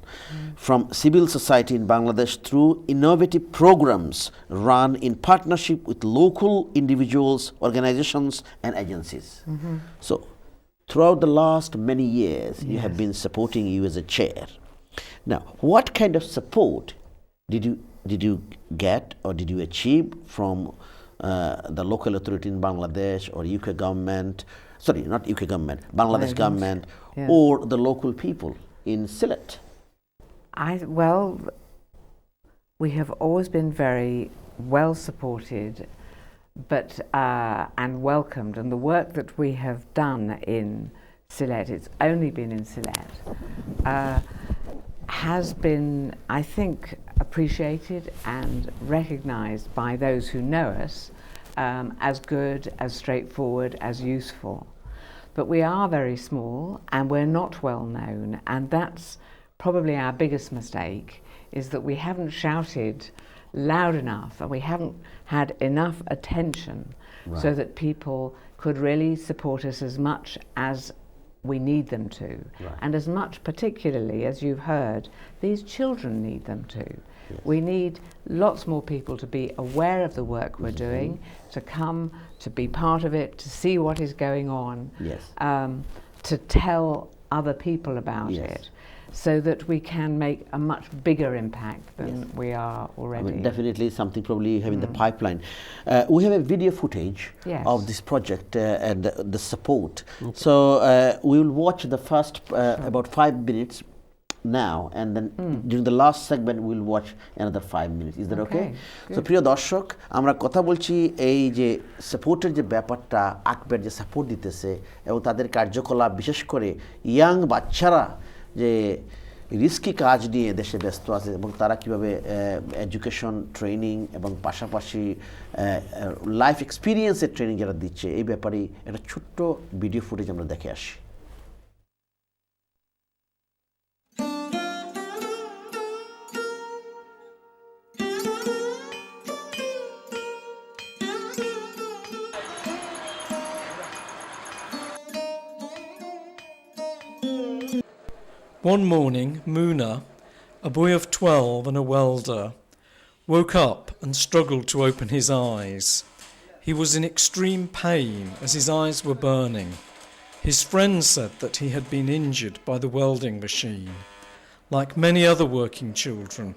from civil society in Bangladesh through innovative programs run in partnership with local individuals, organizations, and agencies. So, throughout the last many years, you have been supporting you as a chair. Now, what kind of support did you get or did you achieve from the local authority in Bangladesh or UK government? Sorry, not UK government, Bangladesh government, or the local people in Sylhet? Well, we have always been very well supported, but and welcomed, and the work that we have done in Sylhet, it's only been in Sylhet, has been, I think, appreciated and recognised by those who know us as good, as straightforward, as useful. But we are very small and we're not well known, and that's probably our biggest mistake, is that we haven't shouted loud enough and we haven't had enough attention so that people could really support us as much as we need them to, and as much particularly, as you've heard, these children need them to. We need lots more people to be aware of the work we're doing, to come, to be part of it, to see what is going on, to tell other people about it, so that we can make a much bigger impact than we are already. I mean, definitely something probably you have in the pipeline. We have a video footage of this project and the support. So we will watch the first about 5 minutes now, and then during the last segment we'll watch another 5 minutes. Is that okay? So প্রিয় দর্শক, আমরা কথা বলছি এই যে সাপোর্টের যে ব্যাপারটা, আকবের যে সাপোর্ট দিতেছে এবং তাদের কার্যকলাপ, বিশেষ করে ইয়াং বাচ্চারা যে রিস্কি কাজ নিয়ে দেশে ব্যস্ত আছে এবং তারা কীভাবে এডুকেশন, ট্রেনিং এবং পাশাপাশি লাইফ এক্সপিরিয়েন্সের ট্রেনিং যারা দিচ্ছে, এই ব্যাপারে একটা ছোট্ট ভিডিও ফুটেজ আমরা দেখে আসি। One morning, Muna, a boy of 12 and a welder, woke up and struggled to open his eyes. He was in extreme pain as his eyes were burning. His friends said that he had been injured by the welding machine. Like many other working children,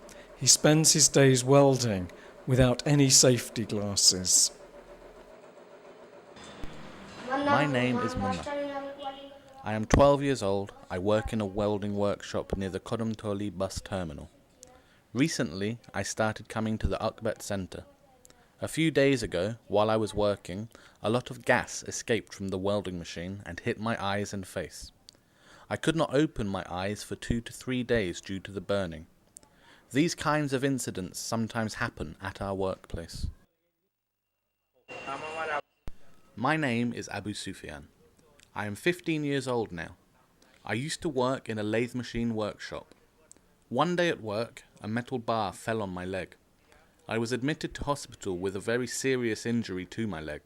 he spends his days welding without any safety glasses. My name is Munna. I am 12 years old. I work in a welding workshop near the Kodamtoli bus terminal. Recently, I started coming to the Akbet Centre. A few days ago, while I was working, a lot of gas escaped from the welding machine and hit my eyes and face. I could not open my eyes for 2 to 3 days due to the burning. These kinds of incidents sometimes happen at our workplace. My name is Abu Sufyan. I am 15 years old now. I used to work in a lathe machine workshop. One day at work, a metal bar fell on my leg. I was admitted to hospital with a very serious injury to my leg.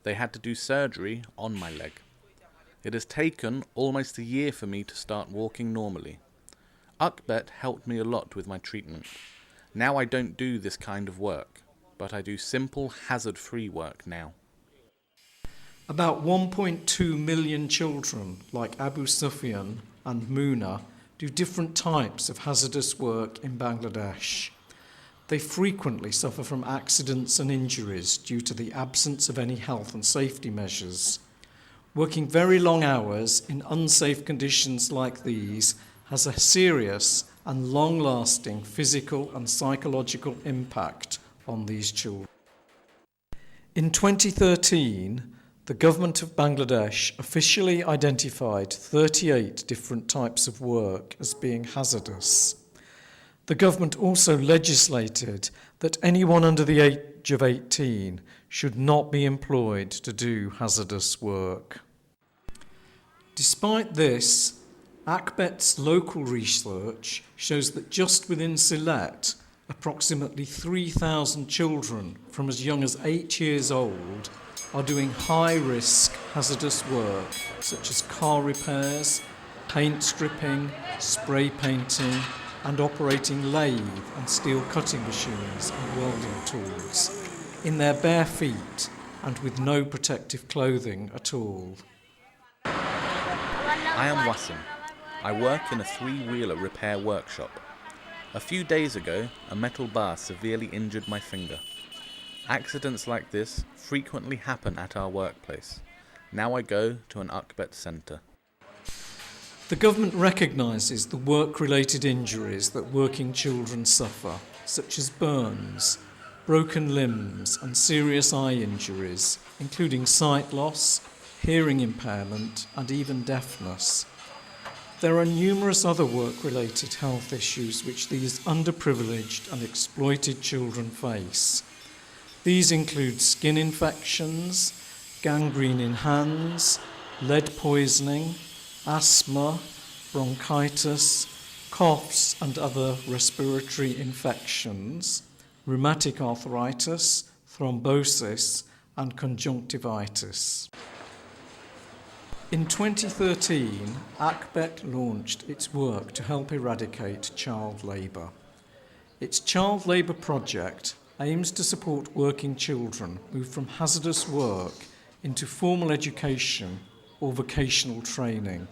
They had to do surgery on my leg. It has taken almost a year for me to start walking normally. Akbet helped me a lot with my treatment. Now I don't do this kind of work, but I do simple hazard-free work now. About 1.2 million children like Abu Sufyan and Muna do different types of hazardous work in Bangladesh. They frequently suffer from accidents and injuries due to the absence of any health and safety measures. Working very long hours in unsafe conditions like these has a serious and long-lasting physical and psychological impact on these children. In 2013, the government of Bangladesh officially identified 38 different types of work as being hazardous. The government also legislated that anyone under the age of 18 should not be employed to do hazardous work. Despite this, Akbet's local research shows that just within Sylhet, approximately 3,000 children from as young as 8 years old are doing high-risk hazardous work such as car repairs, paint stripping, spray painting, and operating lathe and steel cutting machines and welding tools, in their bare feet and with no protective clothing at all. I am Wassim. I work in a three-wheeler repair workshop. A few days ago, a metal bar severely injured my finger. Accidents like this frequently happen at our workplace. Now I go to an Akbet centre. The government recognises the work-related injuries that working children suffer, such as burns, broken limbs and serious eye injuries, including sight loss, hearing impairment and even deafness. There are numerous other work-related health issues which these underprivileged and exploited children face. These include skin infections, gangrene in hands, lead poisoning, asthma, bronchitis, coughs and other respiratory infections, rheumatic arthritis, thrombosis and conjunctivitis. In 2013, Akbet launched its work to help eradicate child labour. Its child labour project aims to support working children move from hazardous work into formal education or vocational training.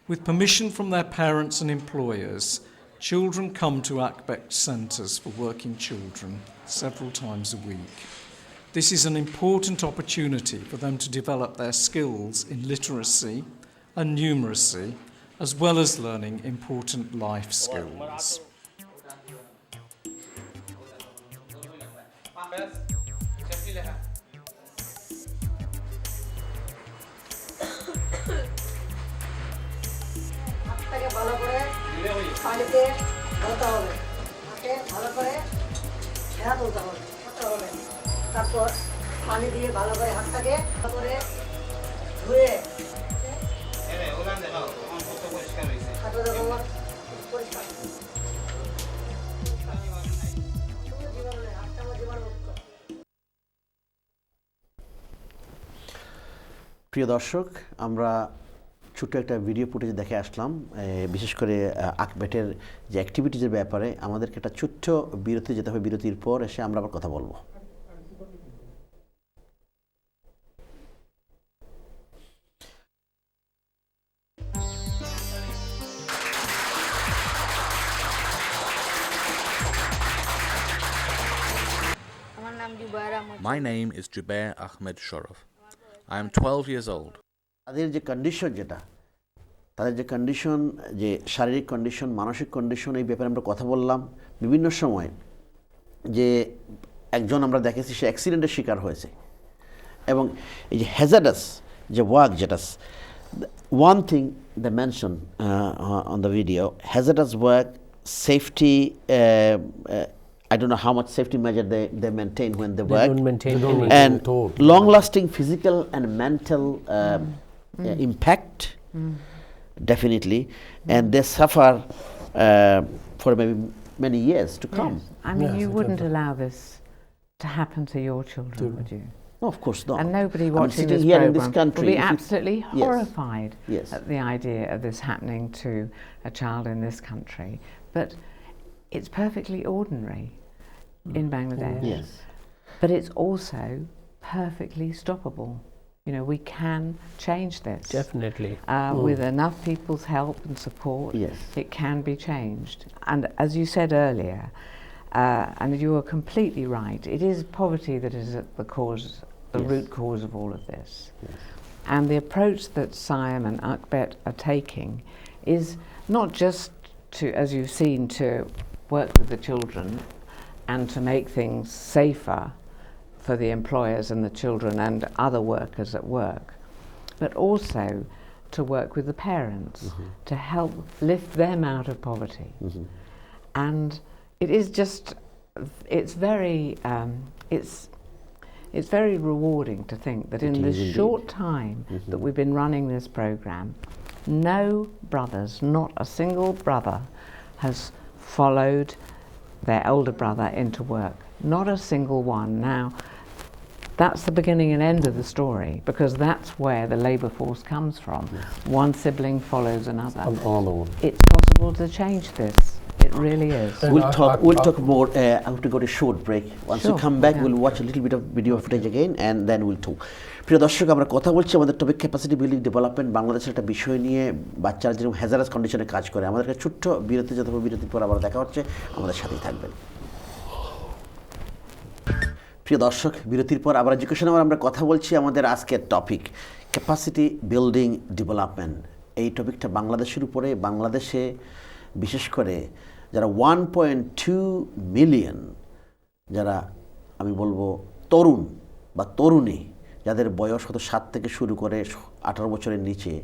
With permission from their parents and employers, children come to Akbet centres for working children several times a week. This is an important opportunity for them to develop their skills in literacy and numeracy, as well as learning important life skills. ভালো করে পানিতে ধুতে হবে, ভালো করে ছেঁড়া তুলতে হবে, তারপর পানি দিয়ে ভালো করে হাতটাকে ভালো করে ধুয়ে হাতটা দেখো পরিষ্কার প্রিয় দর্শক, আমরা ছোট্ট একটা ভিডিও ফুটেজ দেখে আসলাম, বিশেষ করে আকবেটের যে অ্যাক্টিভিটিজের ব্যাপারে। আমাদেরকে একটা ছোট্ট বিরতি যেতে হবে, বিরতির পর এসে আমরা আবার কথা বলবো। My name is Jubair Ahmed Shorof. I am 12 years old. তাদের যে কন্ডিশন, তাদের যে কন্ডিশন, যে শারীরিক কন্ডিশন, মানসিক কন্ডিশন, এই ব্যাপারে আমরা কথা বললাম বিভিন্ন সময়। যে একজন আমরা দেখেছি সে অ্যাক্সিডেন্টের শিকার হয়েছে, এবং এই যে হ্যাজার্ডাস যে ওয়ার্ক, যেটা one thing the mention on the video, hazardous work, safety, I don't know how much safety measure they maintain when they work, and long-lasting physical and mental impact, definitely, and they suffer for maybe many years to come. Yes. I mean, you wouldn't allow this to happen to your children, would you? No, of course not. And nobody watching this program in this country will be absolutely horrified Yes. at the idea of this happening to a child in this country. But it's perfectly ordinary in Bangladesh. Yes. But it's also perfectly stoppable. You know, we can change this. Definitely. With enough people's help and support, Yes. it can be changed. And as you said earlier, and you are completely right, it is poverty that is at the cause, the root cause of all of this. Yes. And the approach that Siam and Akbet are taking is not just to, as you've seen, to work with the children and to make things safer for the employers and the children and other workers at work, but also to work with the parents to help lift them out of poverty. And it is just, it's very rewarding to think that in this short time that we've been running this program, no brothers, not a single brother, has followed their older brother into work. Not a single one. Now, that's the beginning and end of the story, because that's where the labour force comes from. One sibling follows another. Another one. It's possible to change this. It really is. We'll talk more. I have to go to a short break. Once we Sure, come back, yeah. we'll watch a little bit of video footage again, and then we'll talk. প্রিয় দর্শক, আমরা কথা বলছি আমাদের topic capacity building development, বাংলাদেশের একটা বিষয় নিয়ে, বাচ্চারা যেরকম হ্যাজারাস কন্ডিশনে কাজ করে। আমাদের একটা ছোট্ট বিরতি, যত বিরতির পর আবার দেখা হচ্ছে, আমাদের সাথেই থাকবেন। প্রিয় দর্শক, বিরতির পর আবার এডুকেশন আমরা কথা বলছি। আমাদের আজকের টপিক ক্যাপাসিটি বিল্ডিং ডেভেলপমেন্ট। এই টপিকটা বাংলাদেশের উপরে, বাংলাদেশে বিশেষ করে যারা 1.2 মিলিয়ন, যারা আমি বলবো তরুণ বা তরুণী, যাদের বয়স হয়তো 7 থেকে শুরু করে 18 বছরের নিচে,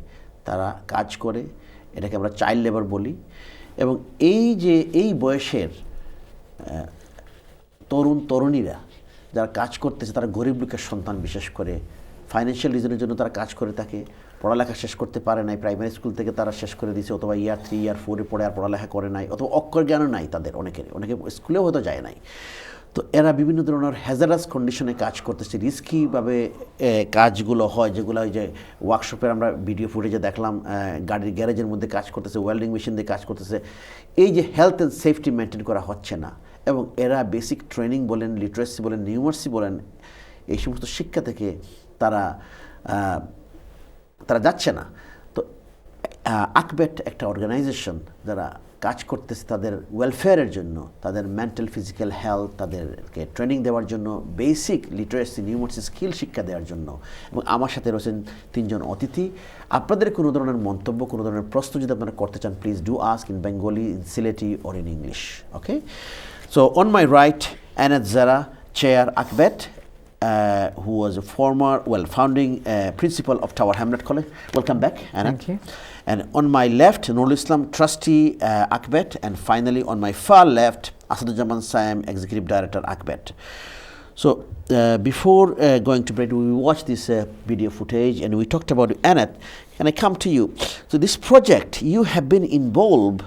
তারা কাজ করে। এটাকে আমরা চাইল্ড লেবার বলি। এবং এই যে এই বয়সের তরুণ তরুণীরা যারা কাজ করতেছে, তারা গরিব লোকের সন্তান। বিশেষ করে ফাইন্যান্সিয়াল রিজনের জন্য তারা কাজ করে থাকে, পড়ালেখা শেষ করতে পারে নাই, প্রাইমারি স্কুল থেকে তারা শেষ করে দিয়েছে, অথবা ইয়ার 3 ইয়ার 4-এ পড়ে আর পড়ালেখা করে নাই, অথবা অক্ষর জ্ঞানও নাই তাদের, অনেকে স্কুলেও হয়তো যায় নাই। তো এরা বিভিন্ন ধরনের হ্যাজারাস কন্ডিশনে কাজ করতেছে, রিস্কিভাবে কাজগুলো হয়, যেগুলো ওই যে ওয়ার্কশপের আমরা ভিডিও ফুটেজে দেখলাম, গাড়ির গ্যারেজের মধ্যে কাজ করতেছে, ওয়েল্ডিং মেশিন দিয়ে কাজ করতেছে। এই যে হেলথ অ্যান্ড সেফটি মেনটেন করা হচ্ছে না, এবং এরা বেসিক ট্রেনিং বলেন, লিটারেসি বলেন, নিউমার্সি বলেন, এই সমস্ত শিক্ষা থেকে তারা যাচ্ছে না। তো আকবেট একটা অর্গানাইজেশন যারা কাজ করতেছে তাদের ওয়েলফেয়ারের জন্য, তাদের মেন্টাল ফিজিক্যাল হেলথ, তাদেরকে ট্রেনিং দেওয়ার জন্য, বেসিক লিটারেসি নিউমার্সি স্কিল শিক্ষা দেওয়ার জন্য। এবং আমার সাথে রয়েছেন 3 জন অতিথি। আপনাদের কোনো ধরনের মন্তব্য, কোনো ধরনের প্রশ্ন যদি আপনারা করতে চান, please do ask in Bengali, in Sylheti or in English. Okay, so on my right, Anat Zara, Chair Akbet, who was a former, founding principal of Tower Hamlet College. Welcome back, Anat. Thank you. And on my left, Nurul Islam, Trustee Akbet. And finally, on my far left, Asaduzzaman Saim, Executive Director Akbet. So before going to break, we watched this video footage and we talked about Anat. Can I come to you? So this project, you have been involved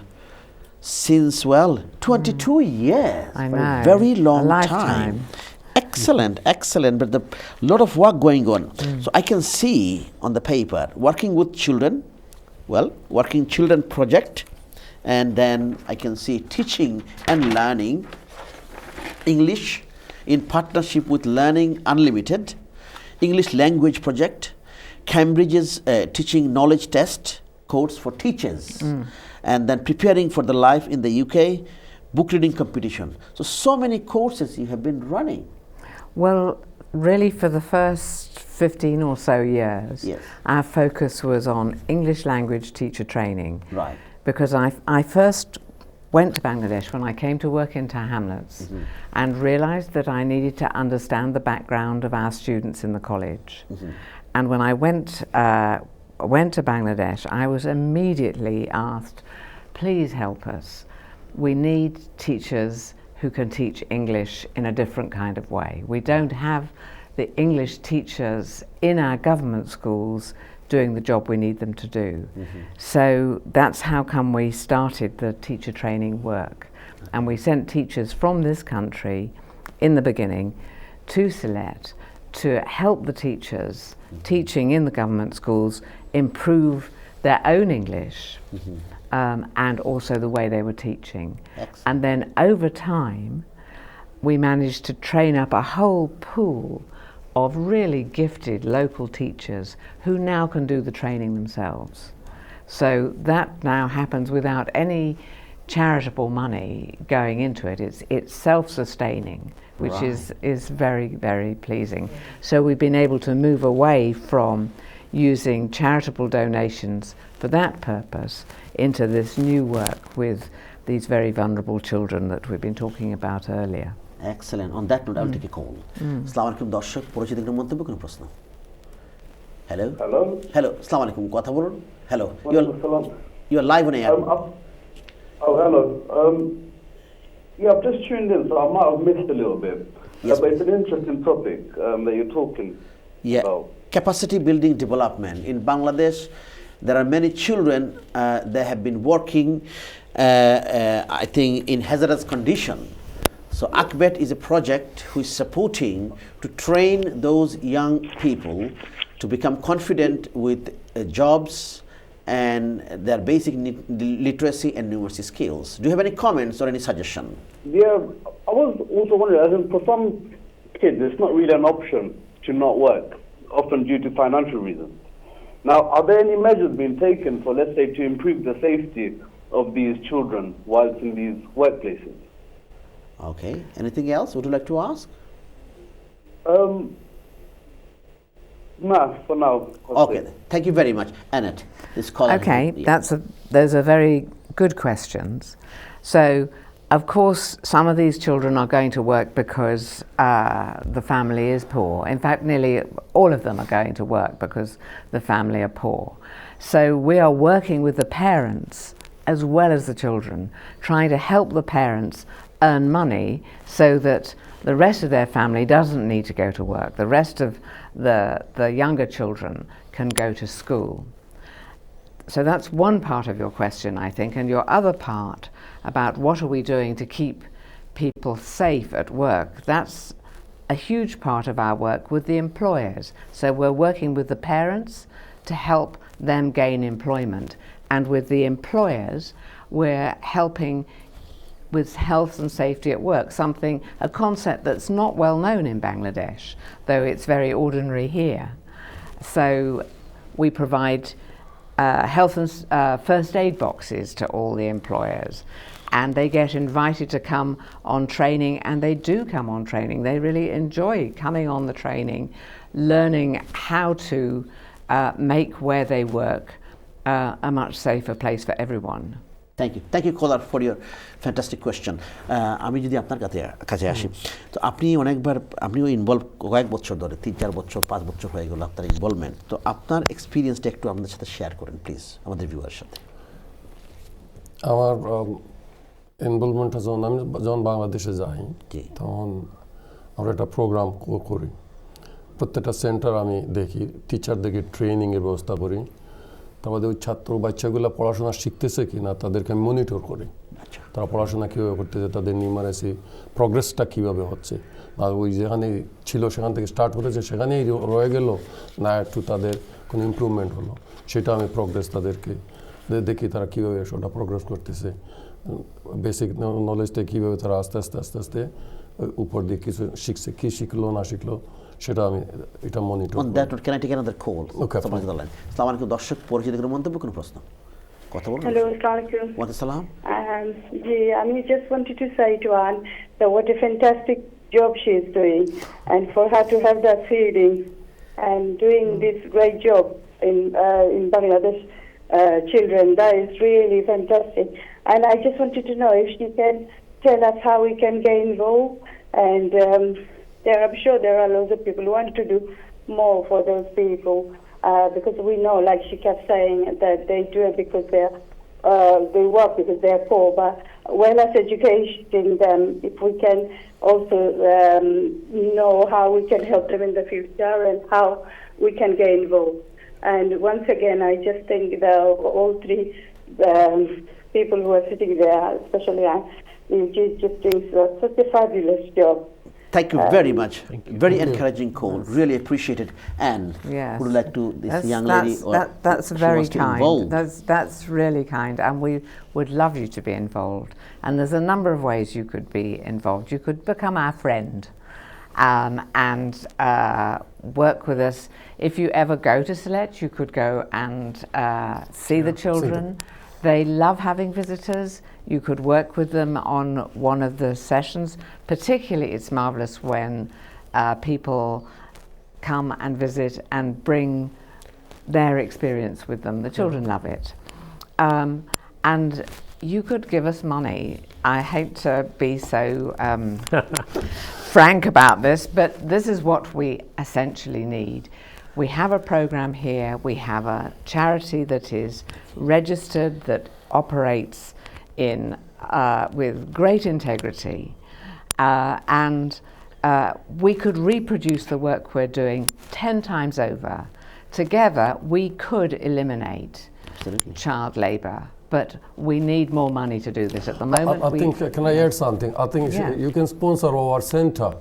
since, 22 years. I for know. a very long A lifetime. time. Excellent, but a lot of work going on. So I can see on the paper, working with children, working children project, and then I can see teaching and learning English in partnership with Learning Unlimited, English language project, Cambridge's teaching knowledge test course for teachers, and then preparing for the life in the UK, book reading competition. So many courses you have been running. Well, really for the first 15 or so years, Yes. our focus was on English language teacher training. Right. Because I first went to Bangladesh when I came to work in Tower Hamlets and realised that I needed to understand the background of our students in the college. And when I went to Bangladesh, I was immediately asked, please help us. We need teachers who can teach English in a different kind of way. We don't have the English teachers in our government schools doing the job we need them to do. So that's how come we started the teacher training work. And we sent teachers from this country in the beginning to Sylhet to help the teachers teaching in the government schools improve their own English. And also the way they were teaching. Excellent. And then over time, we managed to train up a whole pool of really gifted local teachers who now can do the training themselves. So that now happens without any charitable money going into it. It's self-sustaining, which is very, very pleasing. So we've been able to move away from using charitable donations for that purpose into this new work with these very vulnerable children that we've been talking about earlier. Excellent. On that note, I'll take a call. Assalamu alaikum দর্শক, পরিচিত কোনো মন্তব্য, কোনো প্রশ্ন? Hello. Assalamu alaikum. কথা বলুন. Hello. You're live on air. Hello. Yeah, I've just tuned in, so I might have missed a little bit. Yes, but it's an interesting topic that you're talking about. Capacity building development in Bangladesh. There are many children that have been working, I think, in hazardous condition. So ACBET is a project who is supporting to train those young people to become confident with jobs and their basic literacy and numeracy skills. Do you have any comments or any suggestion? Yeah, I was also wondering, as in for some kids, it's not really an option to not work, often due to financial reasons. Now, are there any measures being taken for, let's say, to improve the safety of these children whilst in these workplaces? Okay. Anything else would you like to ask? No, for now. Okay. Thank you very much. Annette, this call. Okay, those are very good questions. So, of course, some of these children are going to work because the family is poor. In fact, nearly all of them are going to work because the family are poor. So we are working with the parents as well as the children, trying to help the parents earn money so that the rest of their family doesn't need to go to work. The rest of the younger children can go to school. So that's one part of your question, I think, and your other part about what are we doing to keep people safe at work, that's a huge part of our work with the employers. So we're working with the parents to help them gain employment, and with the employers we're helping with health and safety at work, a concept that's not well known in Bangladesh, though it's very ordinary here. So we provide health and first aid boxes to all the employers, and they get invited to come on training, and they do come on training. They really enjoy coming on the training, learning how to make where they work a much safer place for everyone. Thank you caller for your fantastic question. আমি যদি আপনার কাছে আসি, তো আপনিও involve কয়েক বছর ধরে, 3-4 বছর 5 বছর হয়ে গেল আপনার ইনভলভমেন্ট। তো আপনার এক্সপিরিয়েন্সটা একটু আমাদের সাথে শেয়ার করেন প্লিজ, আমাদের ভিউয়ার সাথে। আমার ইনভলভমেন্টটা যখন বাংলাদেশে যাই, তখন আমরা একটা প্রোগ্রাম করি। প্রত্যেকটা সেন্টার আমি দেখি, টিচারদেরকে ট্রেনিংয়ের ব্যবস্থা করি। তারপরে ওই ছাত্র বাচ্চাগুলো পড়াশোনা শিখতেছে কি না তাদেরকে আমি মনিটর করি। তারা পড়াশোনা কীভাবে করতেছে, তাদের নিউমারেসি প্রগ্রেসটা কীভাবে হচ্ছে, বা ওই যেখানে ছিল সেখান থেকে স্টার্ট করেছে সেখানেই রয়ে গেল না, একটু তাদের কোনো ইমপ্রুভমেন্ট হলো, সেটা আমি প্রগ্রেস তাদেরকে দেখি তারা কীভাবে সেটা প্রগ্রেস করতেছে। বেসিক নলেজটা কীভাবে তারা আস্তে আস্তে উপর দিয়ে কিছু শিখছে, কী শিখলো না শিখলো সেটা আমি এটা মনিটর করি। Can I take another call? Okay. আসসালামু আলাইকুম দর্শক, পরিচিত কোনো মন্তব্য, কোনো প্রশ্ন, কথা বলুন। Hello, assalamualaikum. Wa alaikum salam. I just wanted to say to Anne that what a fantastic job she is doing, and for her to have that feeling and doing this great job in Bangladesh children, that is really fantastic. And I just wanted to know if she can tell us how we can get involved, and I'm sure there are lots of people who want to do more for those people, because we know, like she kept saying, that they do it because they work because they're poor, but well as educating them, if we can also know how we can help them in the future and how we can get involved. And once again, I just think that all three people who are sitting there, especially you just doing such a fabulous job. Thank you very much. Very encouraging call. Really appreciate it. And yes, would you like to this young lady? That's very kind. That's really kind, and we would love you to be involved. And there's a number of ways you could be involved. You could become our friend, and work with us. If you ever go to Sylhet, you could go and see the children. They love having visitors. You could work with them on one of the sessions. Particularly, it's marvelous when people come and visit and bring their experience with them. The children love it. And you could give us money. I hate to be so frank about this, but this is what we essentially need. We have a program here, we have a charity that is registered, that operates with great integrity, and we could reproduce the work we're doing 10 times over. Together we could eliminate child labour but we need more money to do this at the moment. I think, can I add something? I think Yeah. you can sponsor our center,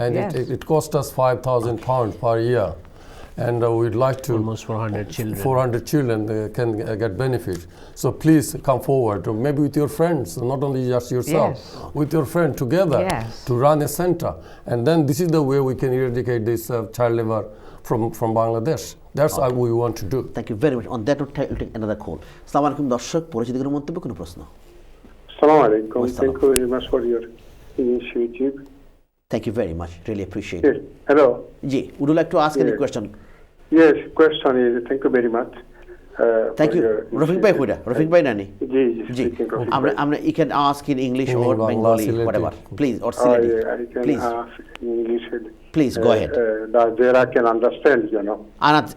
and Yes. it costs us £5,000 per year. And we'd like to almost 400 children. 400 children can get benefit. So please come forward, or maybe with your friends, not only just yourself, Yes. with your friend together Yes. to run a center. And then this is the way we can eradicate this child labor from Bangladesh. That's what we want to do. Thank you very much on that will take another call. আসসালামু আলাইকুম দর্শক, পরিচিত কোনো মন্তব্য, কোনো প্রশ্ন? Assalamu alaikum. Wassalam. Thank you very much for your initiative. Thank you very much, really appreciate. Yes. Hello. জি, would you like to ask any Yes. Question? Yes. Question is thank you very much. Thank for you. your Rafiq bhai initiative. কইরা, রফিক ভাই নানি? জি জি, speaking Rafiq আমরা bhai. আমরা you can ask in English In or Bangla, Bengali Sileti. Whatever please, or Sylheti I can please, ask in English. Please go ahead. That Zara can understand, you know.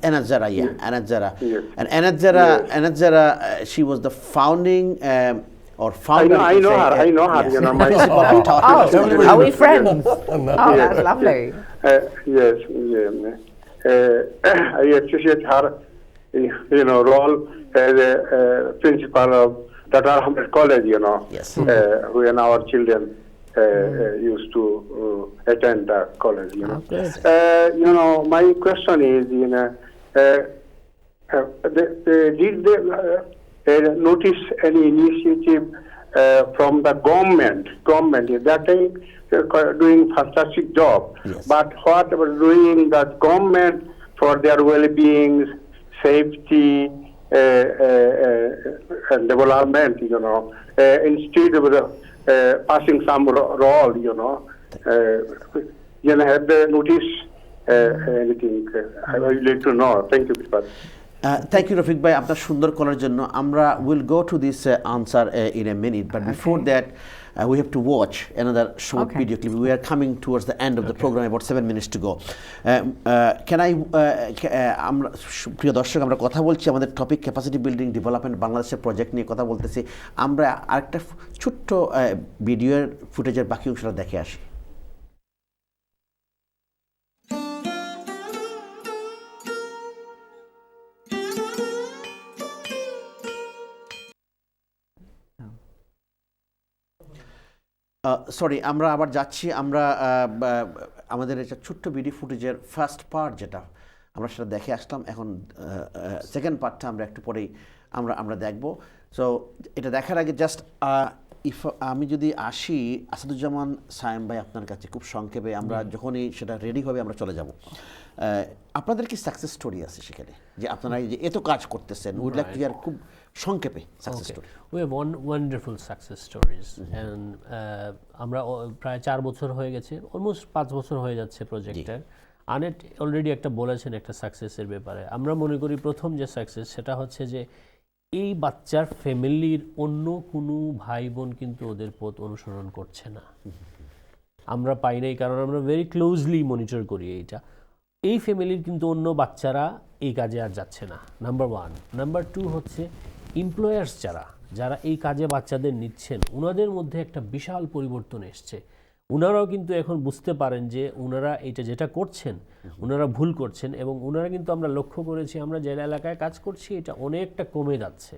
Anat Zara, yeah, Anat Zara. Yes. And Yes. Anat Zara, she was the founding or founder. I know her. I know her. You know, my Principal of Tata Oh, University. are we friends? Oh, Yes. that's lovely. Yes. I appreciate her, you know, role as a principal of Tata Ahmed College, you know. Yes. When our children used to attend the college, you know. You know, my question is, you know, did they notice any initiative from the government? Government is that time doing fantastic job, Yes. but what was doing the government for their well-being, safety, and development, you know, instead of passing some role, you know, have they noticed anything? I would like to know. Thank you, Mr. Thank you Rafiq bhai আপনার সুন্দর করার জন্য। আমরা will go to this answer in a minute, but before that we have to watch another short Okay. video clip. We are coming towards the end of the program, about 7 minutes to go. Can I আমরা প্রিয় দর্শক, আমরা কথা বলছি আমাদের topic capacity building development বাংলাদেশের project নিয়ে কথা বলতেছি। আমরা আরেকটা ছোট্ট ভিডিওর ফুটেজের বাকি অংশটা দেখে আসি। সরি, আমরা আবার যাচ্ছি। আমরা আমাদের একটা ছোট্ট ভিডিও ফুটেজের ফার্স্ট পার্ট যেটা আমরা সেটা দেখে আসলাম। এখন সেকেন্ড পার্টটা আমরা একটু পরেই আমরা দেখব। সো এটা দেখার আগে জাস্ট আমি যদি আসি আসাদুজ্জামান সায়েম ভাই আপনার কাছে খুব সংক্ষেপে, আমরা যখনই সেটা রেডি হবে আমরা চলে যাব। আপনাদের কি সাকসেস স্টোরি আছে সেখানে, যে আপনারা এই যে এত কাজ করতেছেন? উইড লাইক টু হিয়ার খুব সংক্ষেপে success story. We have wonderful success stories, and আমরা প্রায় 4 বছর হয়ে গেছে, অলমোস্ট 5 বছর হয়ে যাচ্ছে প্রজেক্টের। আনেট অলরেডি একটা বলেছেন একটা সাকসেসের ব্যাপারে। আমরা মনে করি প্রথম যে সাকসেস সেটা হচ্ছে যে এই বাচ্চার ফ্যামিলির অন্য কোনো ভাই বোন কিন্তু ওদের পথ অনুসরণ করছে না। আমরা পাই নাই, কারণ আমরা ভেরি ক্লোজলি মনিটর করি এইটা। এই ফ্যামিলির কিন্তু অন্য বাচ্চারা এই কাজে আর যাচ্ছে না, নাম্বার 1। নাম্বার 2 হচ্ছে এমপ্লয়ার্স যারা এই কাজে বাচ্চাদের নিচ্ছেন, ওনাদের মধ্যে একটা বিশাল পরিবর্তন এসছে। ওনারাও কিন্তু এখন বুঝতে পারেন যে ওনারা এটা যেটা করছেন ওনারা ভুল করছেন, এবং ওনারা কিন্তু আমরা লক্ষ্য করেছি আমরা যে এলাকায় কাজ করছি এটা অনেকটা কমে যাচ্ছে,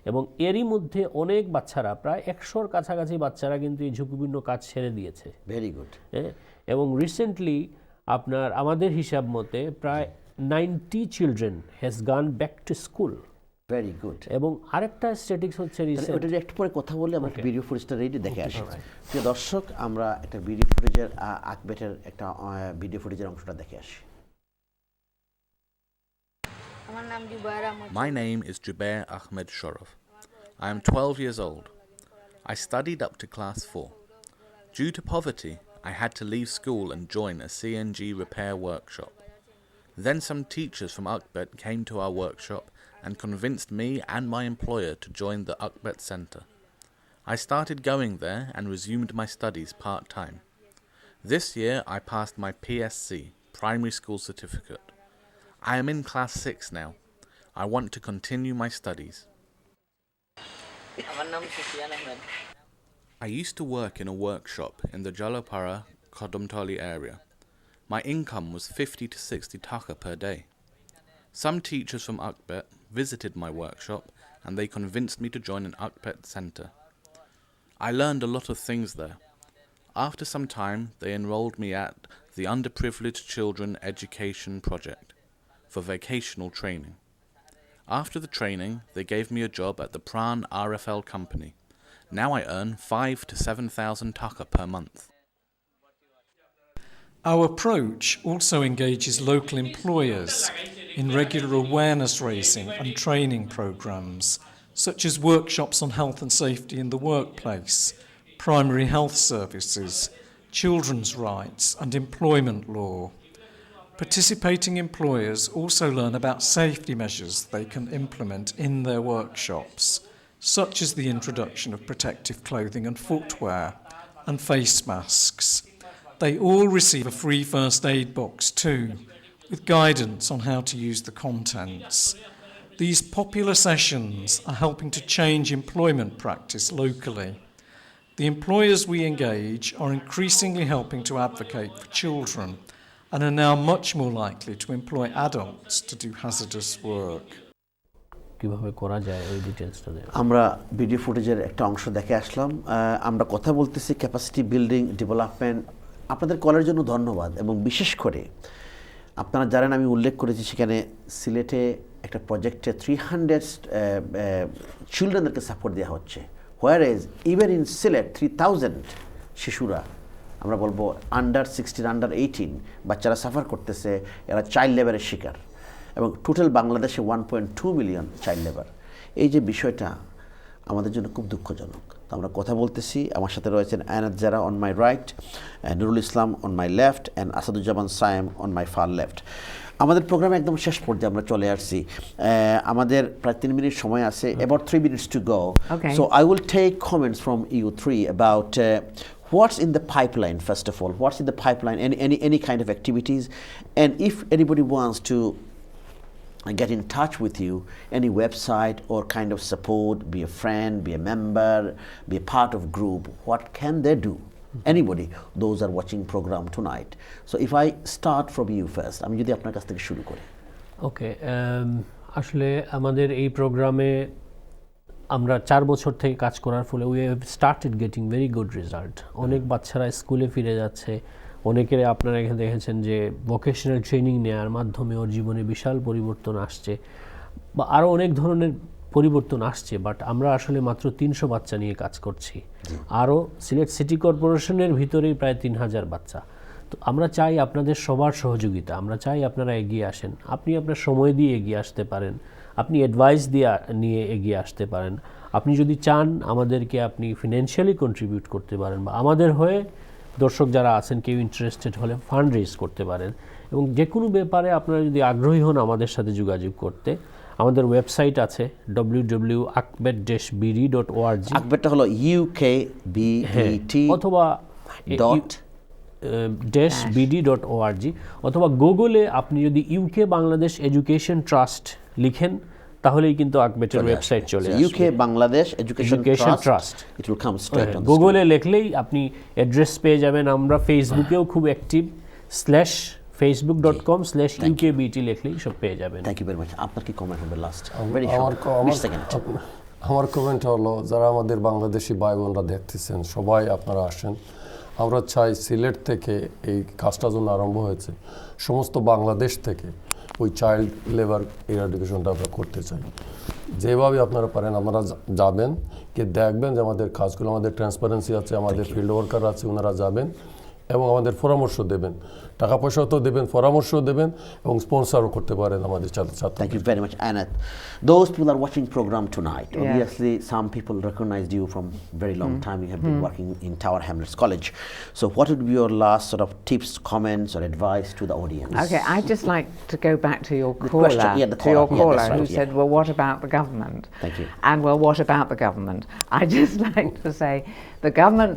এবং এরই মধ্যে অনেক বাচ্চারা, প্রায় 100-র কাছাকাছি বাচ্চারা কিন্তু এই ঝুঁকিপূর্ণ কাজ ছেড়ে দিয়েছে। Very good. এবং রিসেন্টলি আপনার আমাদের হিসাব মতে প্রায় 90 children has gone back to school. Very good. এবং আরেকটা স্ট্যাটিক্স হচ্ছে রিসেন্ট, ওটা একটু পরে কথা বলে আমরা ভিডিও ফুটেজটা রেডি দেখে আসি। প্রিয় দর্শক, আমরা একটা ভিডিও ফুটেজের আকবেটের একটা ভিডিও ফুটেজের অংশটা দেখে আসি। My name is Jubair Ahmed Shorof. I am 12 years old. I studied up to class 4. Due to poverty, I had to leave school and join a CNG repair workshop. Then some teachers from Akbet came to our workshop and convinced me and my employer to join the Akbet Center. I started going there and resumed my studies part-time. This year I passed my PSC, primary school certificate. I am in class 6 now. I want to continue my studies. I used to work in a workshop in the Jalapara, Kodomtali area. My income was 50 to 60 taka per day. Some teachers from Akbet visited my workshop and they convinced me to join an Akpet centre. I learned a lot of things there. After some time, they enrolled me at the Underprivileged Children Education Project for vocational training. After the training, they gave me a job at the Pran RFL company. Now I earn 5,000 to 7,000 taka per month. Our approach also engages local employers in regular awareness raising and training programmes, such as workshops on health and safety in the workplace, primary health services, children's rights and employment law. Participating employers also learn about safety measures they can implement in their workshops, such as the introduction of protective clothing and footwear and face masks. They all receive a free first aid box too, with guidance on how to use the contents. These popular sessions are helping to change employment practice locally. The employers we engage are increasingly helping to advocate for children and are now much more likely to employ adults to do hazardous work. কিভাবে করা যায় ওই ডিটেইলসটা দেন। আমরা video ফুটেজের একটা অংশ দেখে আসলাম। আমরা কথা বলতেছি ক্যাপাসিটি বিল্ডিং ডেভেলপমেন্ট। আপনাদের কলের জন্য ধন্যবাদ এবং বিশেষ করে আপনারা জানেন আমি উল্লেখ করেছি সেখানে সিলেটে একটা প্রজেক্টে 300 চিলড্রেনদেরকে সাপোর্ট দেওয়া হচ্ছে, হোয়ার এজ ইভেন ইন সিলেট 3000 শিশুরা, আমরা বলবো আন্ডার 16 আন্ডার 18 বাচ্চারা সাফার করতেছে, এরা চাইল্ড লেবারের শিকার এবং টোটাল বাংলাদেশে 1.2 মিলিয়ন চাইল্ড লেবার। এই যে বিষয়টা আমাদের জন্য খুব দুঃখজনক। তো আমরা কথা বলতেছি, আমার সাথে রয়েছেন Enayet Zara on my right, Nurul Islam on my left and Asaduzzaman Sayem on my far left. আমাদের প্রোগ্রামে একদম শেষ পর্যায়ে আমরা চলে আসছি। আমাদের প্রায় 3 মিনিট সময় আছে, about 3 minutes to go. Okay. So I will take comments from you three about what's in the pipeline, first of all. What's in the pipeline, any kind of activities, and if anybody wants to get in touch with you, any website or kind of support, be a friend, be a member, be a part of group, what can they do? Anybody, those are watching program tonight. So if I start from you first, আমি যদি আপনার কাছ থেকে শুরু করি। ওকে, আসলে আমাদের এই প্রোগ্রামে আমরা 4 বছর থেকে কাজ করার ফলে we have started getting very good result. অনেক বাচ্চারা স্কুলে ফিরে যাচ্ছে, অনেকের আপনারা এখানে দেখেছেন যে ভোকেশনাল ট্রেনিং নেওয়ার মাধ্যমে ওর জীবনে বিশাল পরিবর্তন আসছে বা আরও অনেক ধরনের পরিবর্তন আসছে। বাট আমরা আসলে মাত্র 300 বাচ্চা নিয়ে কাজ করছি, আরও সিলেট সিটি কর্পোরেশনের ভিতরেই প্রায় 3000 বাচ্চা। তো আমরা চাই আপনাদের সবার সহযোগিতা, আমরা চাই আপনারা এগিয়ে আসেন। আপনি আপনার সময় দিয়ে এগিয়ে আসতে পারেন, আপনি অ্যাডভাইস দিয়ে নিয়ে এগিয়ে আসতে পারেন, আপনি যদি চান আমাদেরকে আপনি ফিনান্সিয়ালি কন্ট্রিবিউট করতে পারেন বা আমাদের হয়ে দর্শক যারা আছেন কেউ ইন্টারেস্টেড হলে ফান্ড রেজ করতে পারেন। এবং যে কোনো ব্যাপারে আপনারা যদি আগ্রহী হন আমাদের সাথে যোগাযোগ করতে, আমাদের ওয়েবসাইট আছে www.akbet-bd.org। আকবেটটা হলো UKBET অথবা bd.org, অথবা গুগলে আপনি যদি ইউকে বাংলাদেশ এডুকেশন ট্রাস্ট লিখেন তাহলেই কিন্তু আকবেটের ওয়েবসাইট চলে আসবে। UK Bangladesh education trust, it will come straight on the গুগলে লিখলেই আপনি অ্যাড্রেস পেয়ে যাবেন। আমরা ফেসবুকেও খুব অ্যাক্টিভ, /facebook.com/ukbt লিখলেই সব পেয়ে যাবেন। Thank you very much. আপনার কি কমেন্ট হবে লাস্ট? আমার কমেন্ট হলো, যারা আমাদের বাংলাদেশি ভাই বোনরা দেখতেছেন সবাই আপনারা আসেন। আমরা চাই সিলেট থেকে এই কাজটা যখন আরম্ভ হয়েছে সমস্ত বাংলাদেশ থেকে ওই চাইল্ড লেবার এরাডিকেশনটা আমরা করতে চাই। যেভাবে আপনারা পারেন আপনারা যাবেন, কে দেখবেন যে আমাদের কাজগুলো, আমাদের ট্রান্সপারেন্সি আছে, আমাদের ফিল্ড ওয়ার্কার আছে, ওনারা যাবেন এবং আমাদের পরামর্শ দেবেন, টাকা পয়সাও তো দেবেন, পরামর্শ দেবেন এবং স্পন্সরও করতে পারেন আমাদের ছাত্র। Thank you very much, Anat. Those people are watching program tonight. Yeah. Obviously, some people recognized you from very long time. You have been working in Tower Hamlets College. So what would be your last sort of tips, comments or advice to the audience? Okay, I'd just like to go back to your caller, who said, well, what about the government? Thank you. And well, what about the government? I'd just like to say the government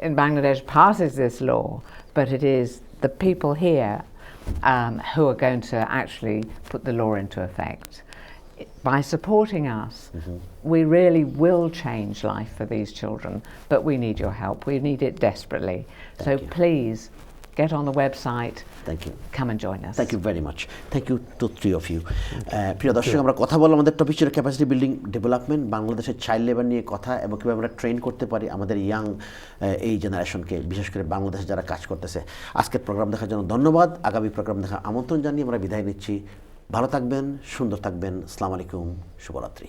in Bangladesh passes this law, but it is the people here who are going to actually put the law into effect. By supporting us, we really will change life for these children, but we need your help. We need it desperately. So please get on the website. Thank you. Come and join us. Thank you very much. Thank you to three of you. প্রিয় দর্শক, আমরা কথা বললাম আমাদের topic ছিল capacity building development, বাংলাদেশের child labour নিয়ে কথা, এবং কীভাবে আমরা ট্রেন করতে পারি আমাদের ইয়াং এই জেনারেশনকে, বিশেষ করে বাংলাদেশে যারা কাজ করতেছে। আজকের প্রোগ্রাম দেখার জন্য ধন্যবাদ। আগামী প্রোগ্রাম দেখার আমন্ত্রণ জানিয়ে আমরা বিদায় নিচ্ছি। ভালো থাকবেন, সুন্দর থাকবেন। আসসালামু আলাইকুম, শুভরাত্রি।